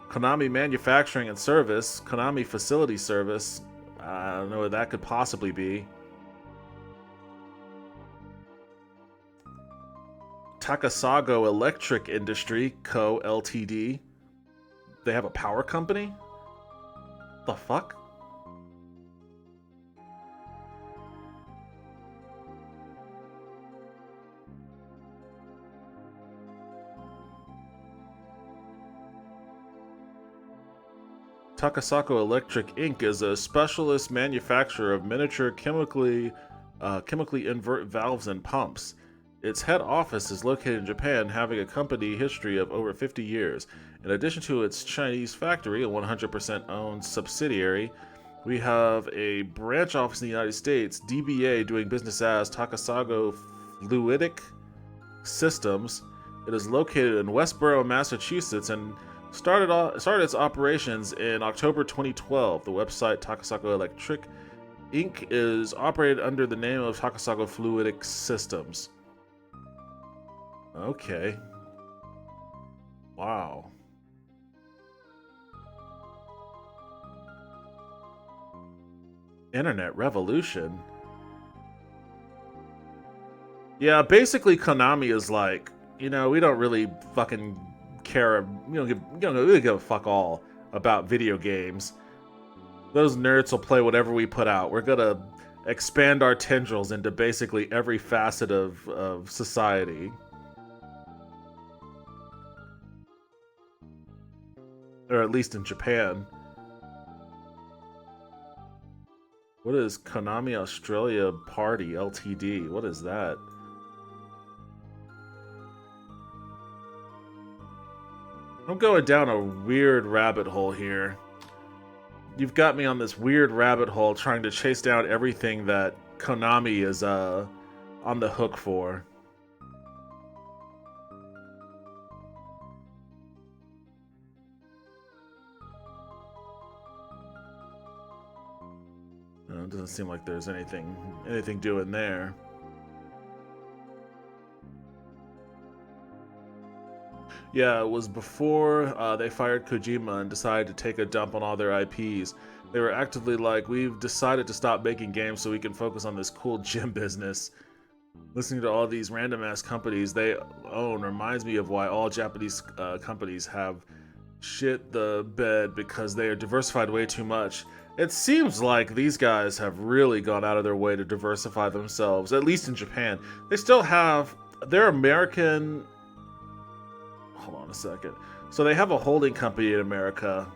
Konami Manufacturing and Service, Konami Facility Service, I don't know what that could possibly be. Takasago Electric Industry Co. Ltd. They have a power company? The fuck? Takasago Electric Inc. is a specialist manufacturer of miniature chemically invert valves and pumps. Its head office is located in Japan, having a company history of over 50 years. In addition to its Chinese factory, a 100% owned subsidiary, we have a branch office in the United States, DBA, doing business as Takasago Fluidic Systems. It is located in Westborough, Massachusetts, and started its operations in October 2012. The website Takasago Electric Inc. is operated under the name of Takasago Fluidic Systems. Okay. Wow. Internet revolution. Yeah, basically Konami is like, you know, we don't really fucking care. We don't really give a fuck all about video games. Those nerds will play whatever we put out. We're gonna expand our tendrils into basically every facet of society. Or at least in Japan. What is Konami Australia Party Ltd? What is that? I'm going down a weird rabbit hole here. You've got me on this weird rabbit hole trying to chase down everything that Konami is on the hook for. It doesn't seem like there's anything doing there. Yeah, it was before they fired Kojima and decided to take a dump on all their IPs. They were actively like, we've decided to stop making games so we can focus on this cool gym business. Listening to all these random-ass companies they own reminds me of why all Japanese companies have shit the bed, because they are diversified way too much. It seems like these guys have really gone out of their way to diversify themselves, at least in Japan. They still have their American... Hold on a second. So they have a holding company in America.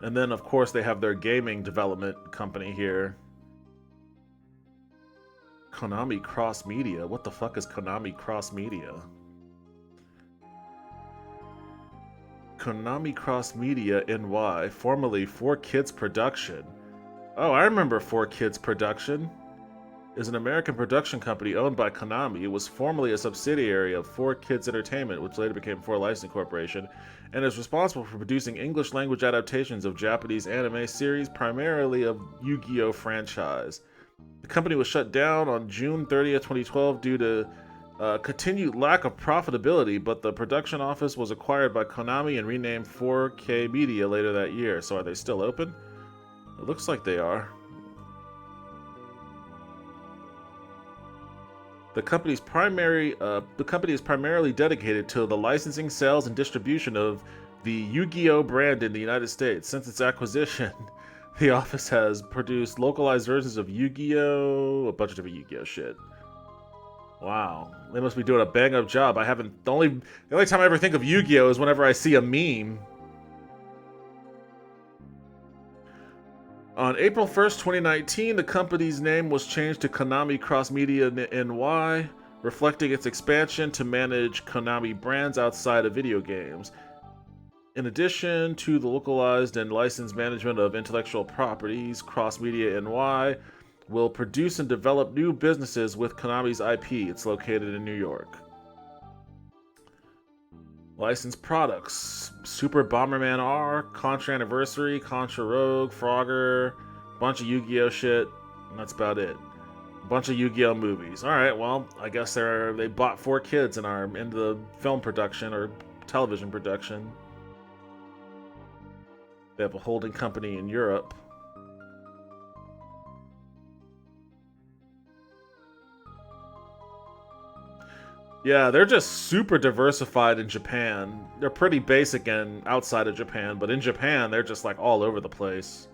And then, of course, they have their gaming development company here. Konami Cross Media. What the fuck is Konami Cross Media? Konami Cross Media NY, formerly 4Kids Production. Oh, I remember 4Kids Production. Is an American production company owned by Konami. It was formerly a subsidiary of 4Kids Entertainment, which later became 4 Licensing Corporation, and is responsible for producing English language adaptations of Japanese anime series, primarily of Yu-Gi-Oh franchise. The company was shut down on June 30th, 2012 due to continued lack of profitability, but the production office was acquired by Konami and renamed 4K Media later that year. So are they still open? It looks like they are. The company is primarily dedicated to the licensing, sales, and distribution of the Yu-Gi-Oh brand in the United States. Since its acquisition, the office has produced localized versions of Yu-Gi-Oh, a bunch of different Yu-Gi-Oh shit. Wow, they must be doing a bang-up job. The only time I ever think of Yu-Gi-Oh is whenever I see a meme. On April 1st, 2019, the company's name was changed to Konami Cross Media NY, reflecting its expansion to manage Konami brands outside of video games. In addition to the localized and licensed management of intellectual properties, Cross Media NY will produce and develop new businesses with Konami's IP. It's located in New York. Licensed products: Super Bomberman R, Contra Anniversary, Contra Rogue, Frogger, bunch of Yu-Gi-Oh shit, and that's about it. Bunch of Yu-Gi-Oh movies. Alright, well, I guess they bought 4 kids and are into the film production or television production. They have a holding company in Europe. Yeah, they're just super diversified in Japan. They're pretty basic and outside of Japan, but in Japan, they're just like all over the place.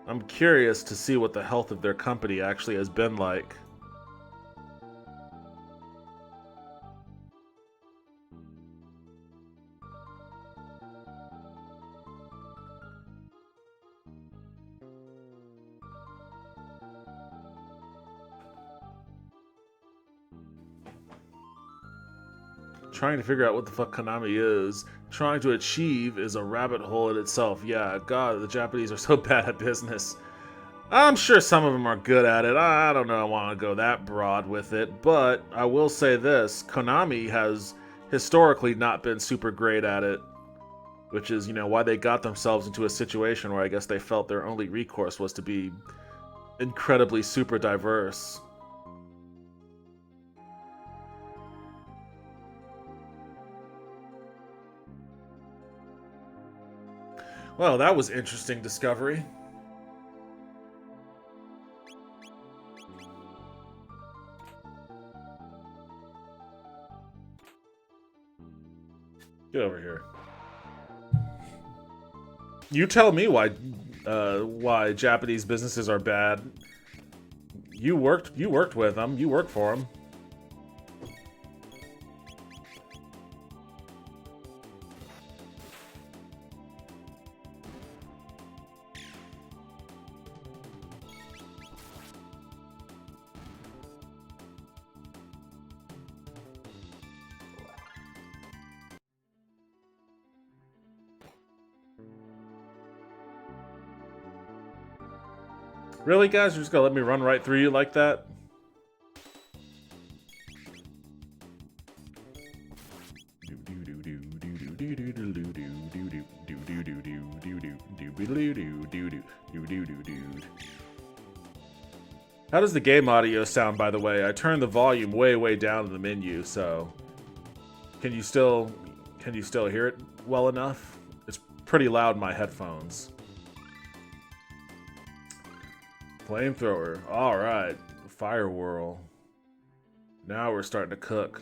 I'm curious to see what the health of their company actually has been like. Trying to figure out what the fuck Konami is. Trying to achieve is a rabbit hole in itself. Yeah, God, the Japanese are so bad at business. I'm sure some of them are good at it. I don't know I want to go that broad with it, but I will say this. Konami has historically not been super great at it, which is, why they got themselves into a situation where I guess they felt their only recourse was to be incredibly super diverse. Well, that was interesting discovery. Get over here. You tell me why Japanese businesses are bad. You worked with them. You worked for them. Really, guys? You're just gonna let me run right through you like that? How does the game audio sound, by the way? I turned the volume way down in the menu, so can you still hear it well enough? It's pretty loud in my headphones. Flamethrower. Alright. Fire whirl. Now we're starting to cook.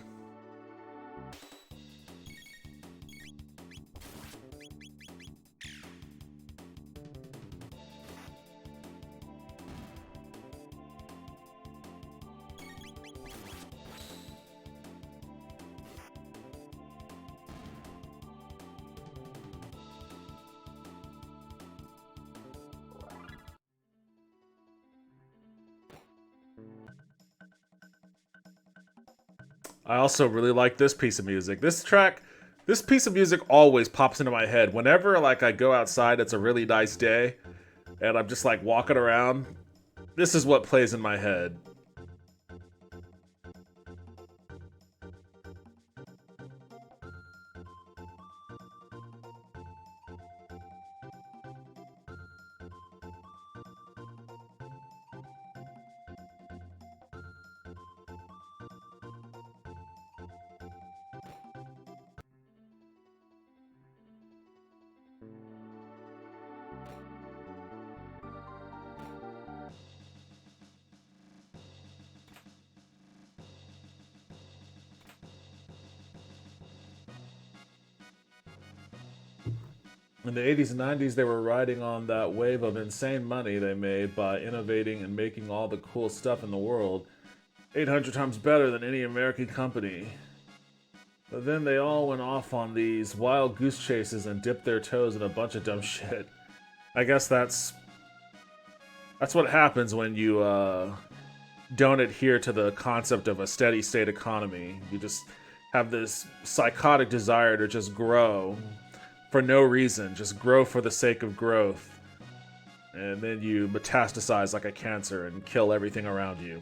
I also really like this piece of music. This piece of music always pops into my head. Whenever like I go outside, it's a really nice day, and I'm just like walking around. This is what plays in my head. In the 80s and 90s, they were riding on that wave of insane money they made by innovating and making all the cool stuff in the world 800 times better than any American company. But then they all went off on these wild goose chases and dipped their toes in a bunch of dumb shit. I guess that's what happens when you don't adhere to the concept of a steady state economy. You just have this psychotic desire to just grow for no reason, just grow for the sake of growth. And then you metastasize like a cancer and kill everything around you.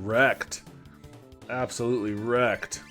Wrecked. Absolutely wrecked.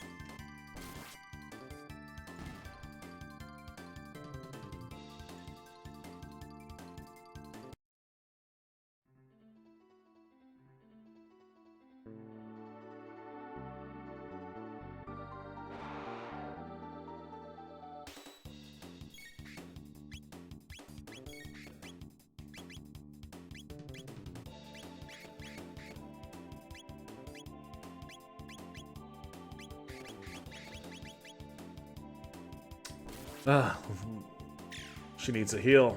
She needs a heal.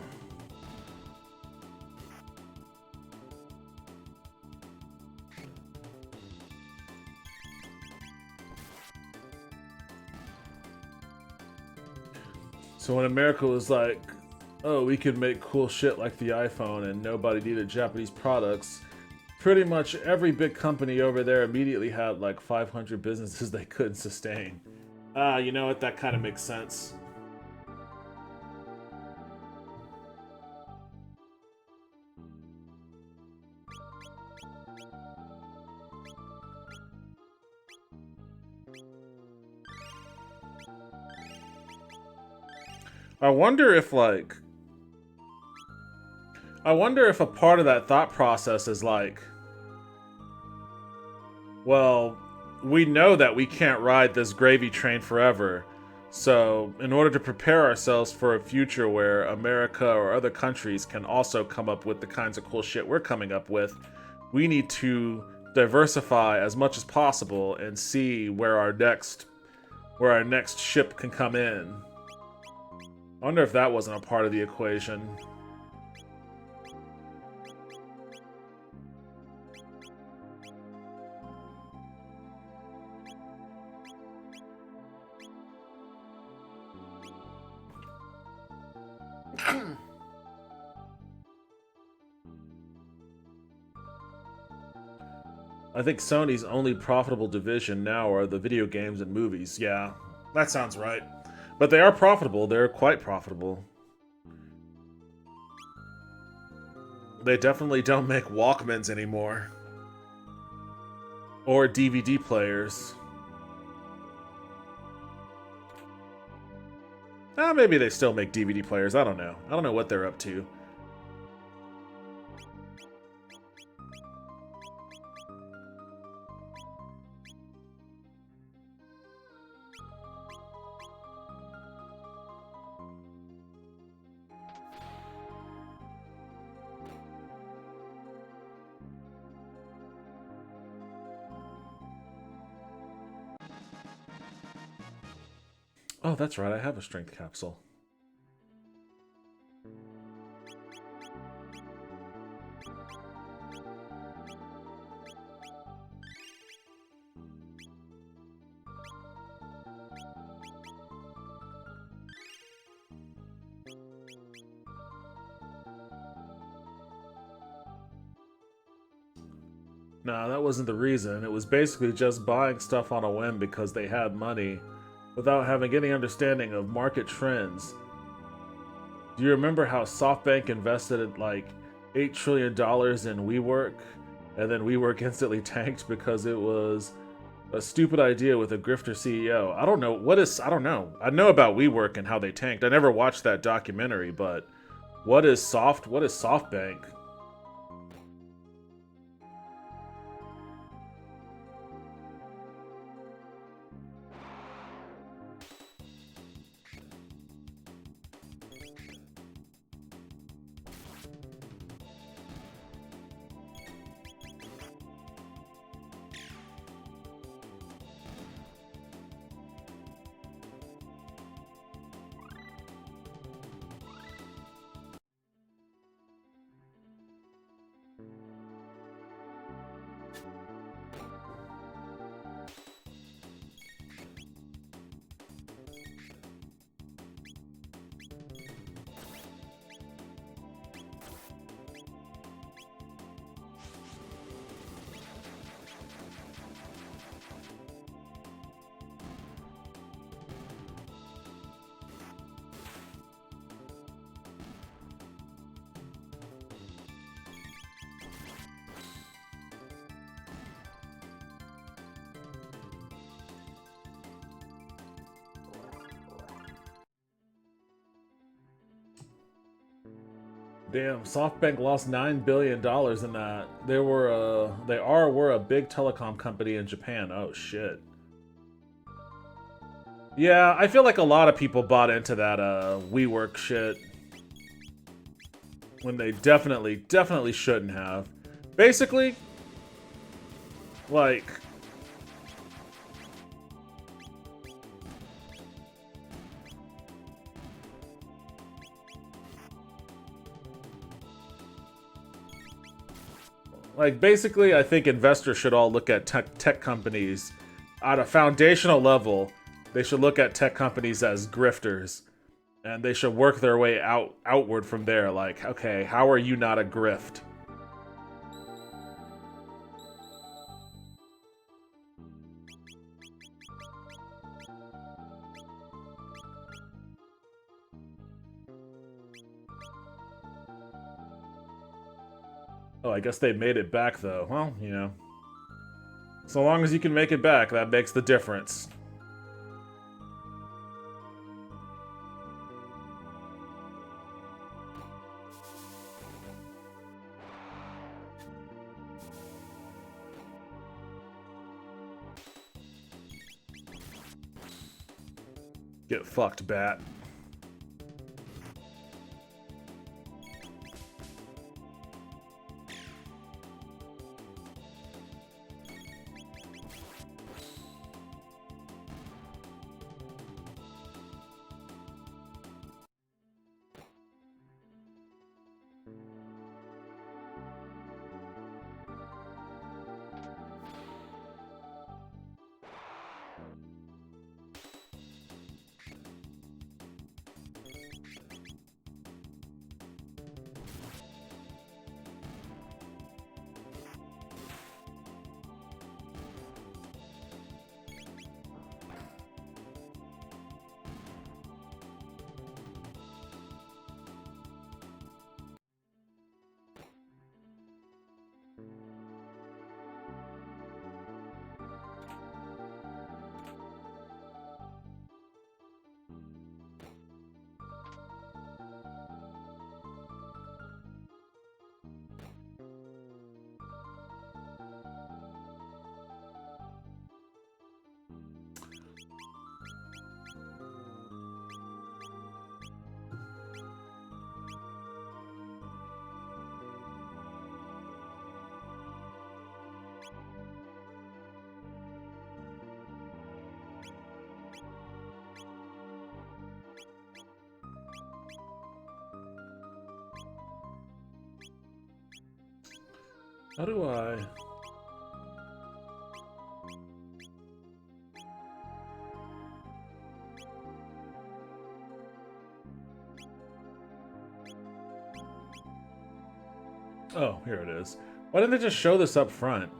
So when America was like, oh, we could make cool shit like the iPhone and nobody needed Japanese products, pretty much every big company over there immediately had like 500 businesses they couldn't sustain. You know what? That kind of makes sense. I wonder if a part of that thought process is like, well, we know that we can't ride this gravy train forever, so in order to prepare ourselves for a future where America or other countries can also come up with the kinds of cool shit we're coming up with, we need to diversify as much as possible and see where our next ship can come in. I wonder if that wasn't a part of the equation. I think Sony's only profitable division now are the video games and movies. Yeah, that sounds right. But they are profitable. They're quite profitable. They definitely don't make Walkmans anymore. Or DVD players. Maybe they still make DVD players. I don't know. I don't know what they're up to. Oh, that's right, I have a strength capsule. Nah, that wasn't the reason. It was basically just buying stuff on a whim because they had money, without having any understanding of market trends. Do you remember how SoftBank invested like $8 trillion in WeWork, and then WeWork instantly tanked because it was a stupid idea with a grifter CEO? I don't know. I don't know. I know about WeWork and how they tanked. I never watched that documentary, but what is SoftBank? Damn, SoftBank lost $9 billion in that. Were a big telecom company in Japan. Oh shit. Yeah, I feel like a lot of people bought into that WeWork shit when they definitely shouldn't have. Basically, like, basically, I think investors should all look at tech companies at a foundational level. They should look at tech companies as grifters, and they should work their way outward from there. Like, okay, how are you not a grift? Oh, I guess they made it back though. Well, you know, so long as you can make it back, that makes the difference. Get fucked, bat. How do I... Oh, here it is. Why didn't they just show this up front?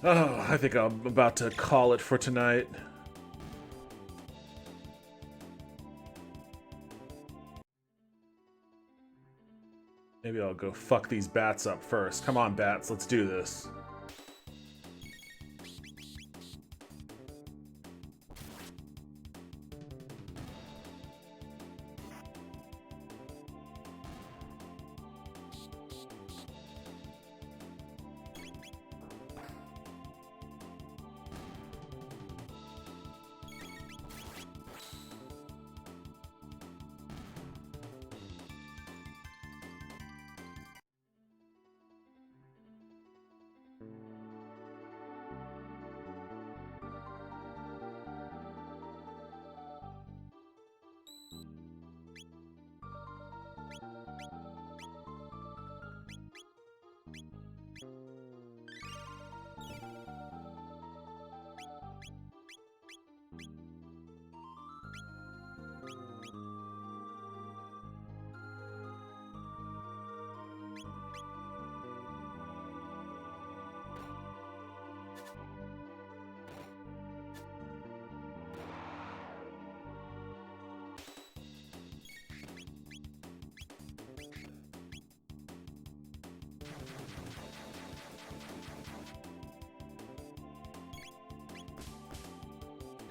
Oh, I think I'm about to call it for tonight. Maybe I'll go fuck these bats up first. Come on, bats, let's do this.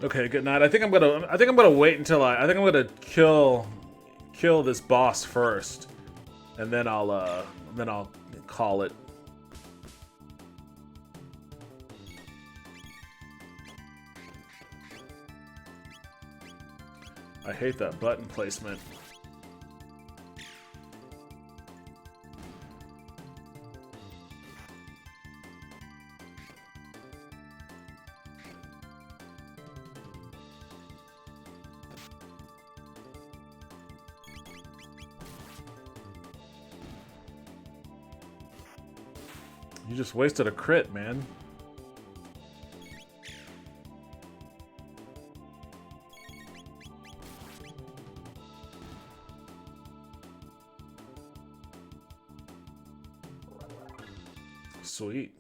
Okay, good night. I think I'm gonna wait until I think I'm gonna kill this boss first, and then I'll call it. I hate that button placement. You just wasted a crit, man. Sweet.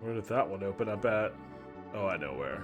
Where did that one open up at? Oh, I know where.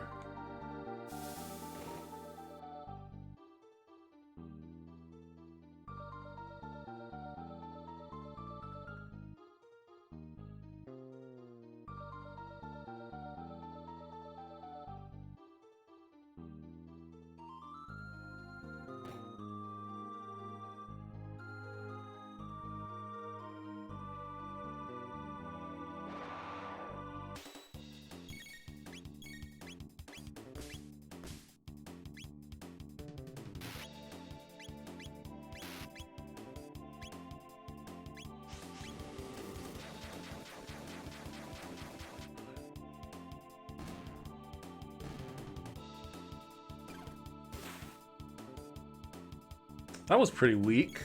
That was pretty weak.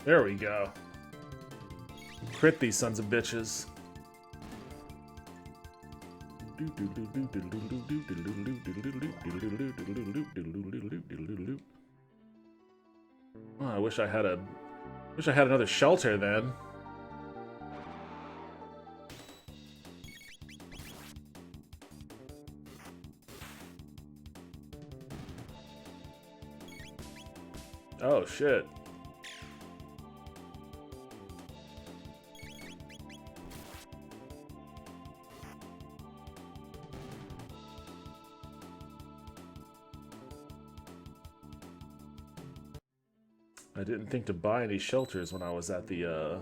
There we go. Crit these sons of bitches. Oh, I wish I had another shelter then. Oh shit. I didn't think to buy any shelters when I was at the Oh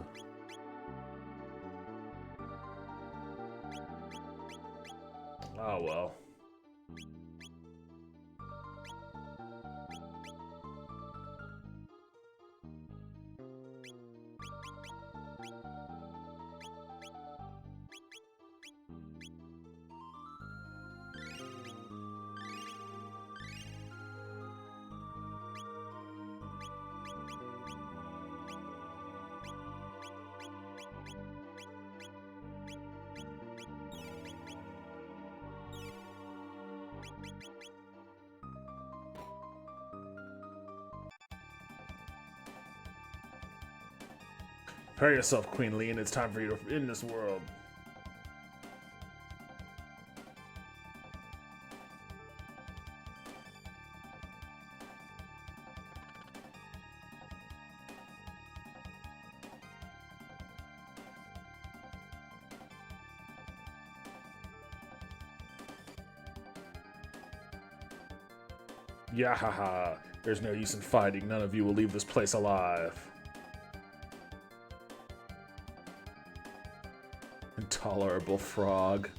well. Prepare yourself, Queen Lean. It's time for you to end this world. Yahaha. There's no use in fighting. None of you will leave this place alive. Intolerable frog.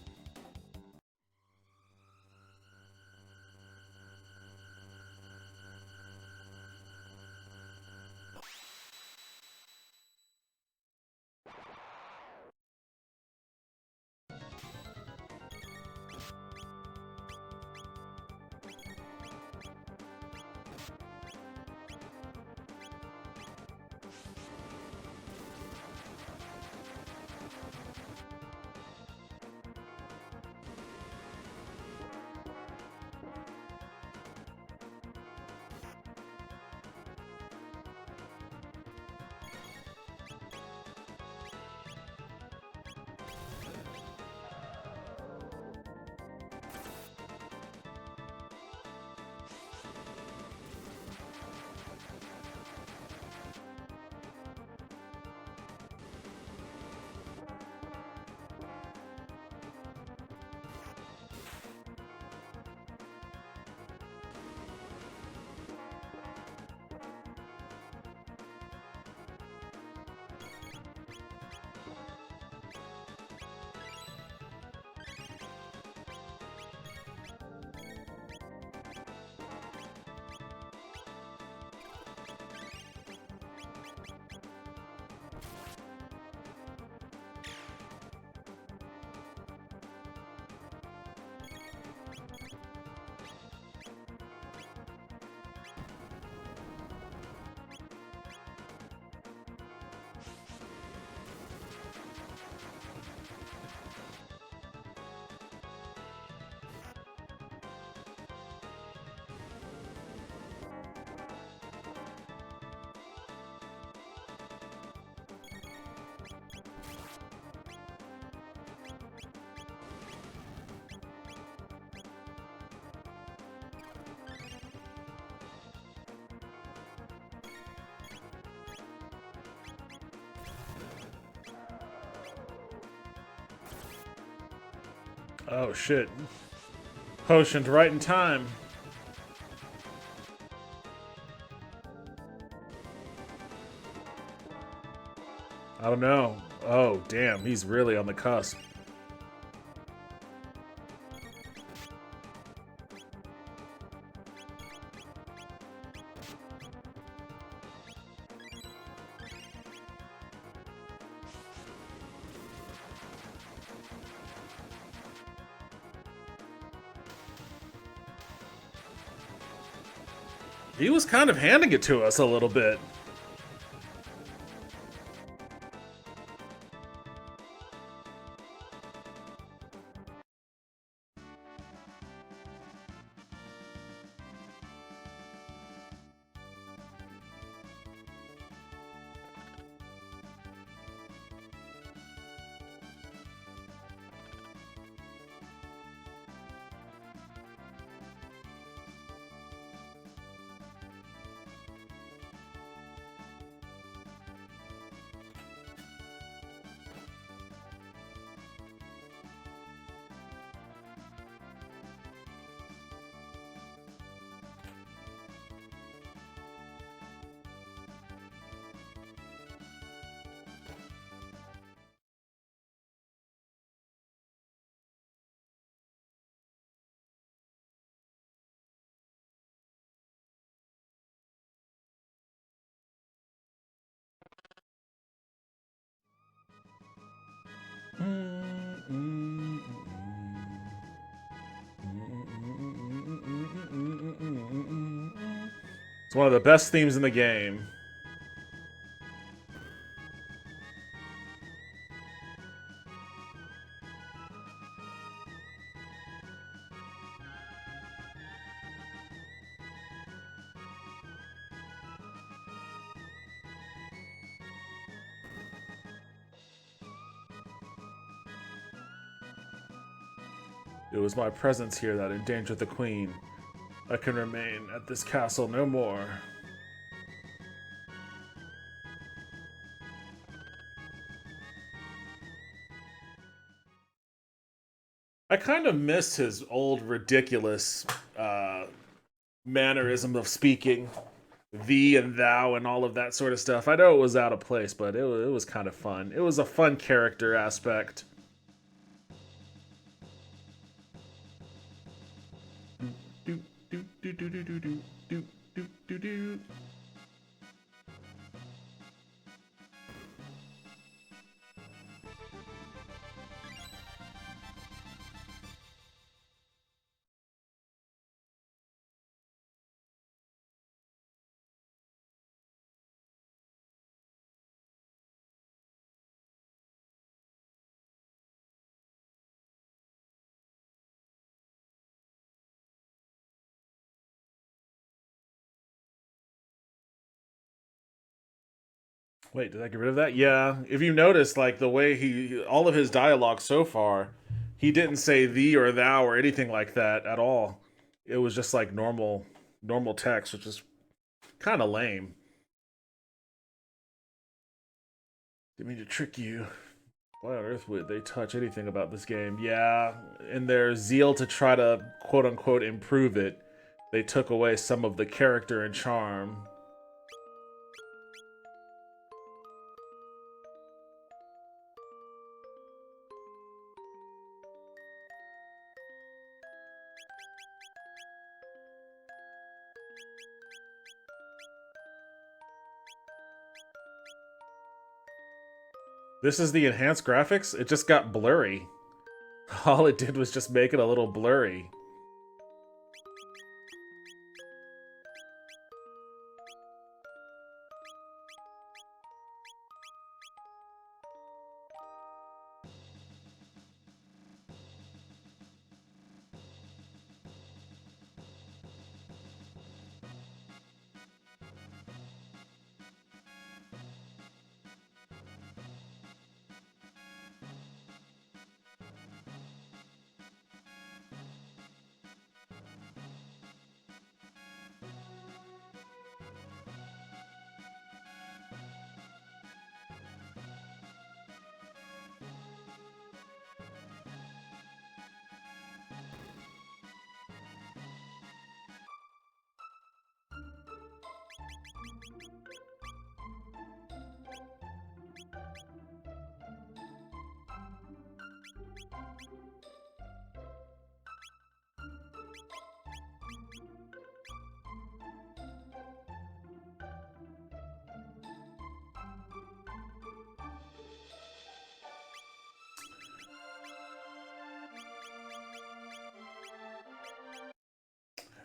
Oh shit. Potioned right in time. Oh no. Oh damn, he's really on the cusp. He was kind of handing it to us a little bit. It's one of the best themes in the game. It was my presence here that endangered the queen. I can remain at this castle no more. I kind of miss his old ridiculous mannerism of speaking, thee and thou and all of that sort of stuff. I know it was out of place, but it was kind of fun. It was a fun character aspect. Wait, did I get rid of that? Yeah. If you notice, like the way all of his dialogue so far, he didn't say thee or thou or anything like that at all. It was just like normal text, which is kind of lame. Didn't mean to trick you. Why on earth would they touch anything about this game? Yeah, in their zeal to try to quote unquote improve it, they took away some of the character and charm. This is the enhanced graphics? It just got blurry. All it did was just make it a little blurry.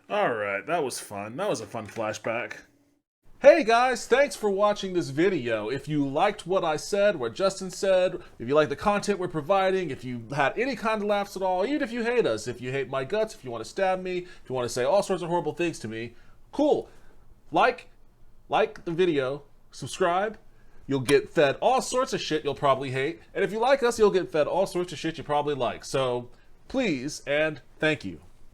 Alright, that was fun. That was a fun flashback. Hey guys, thanks for watching this video. If you liked what I said, what Justin said, if you like the content we're providing, if you had any kind of laughs at all, even if you hate us, if you hate my guts, if you want to stab me, if you want to say all sorts of horrible things to me, cool. Like the video, subscribe, you'll get fed all sorts of shit you'll probably hate, and if you like us, you'll get fed all sorts of shit you probably like. So, please and thank you.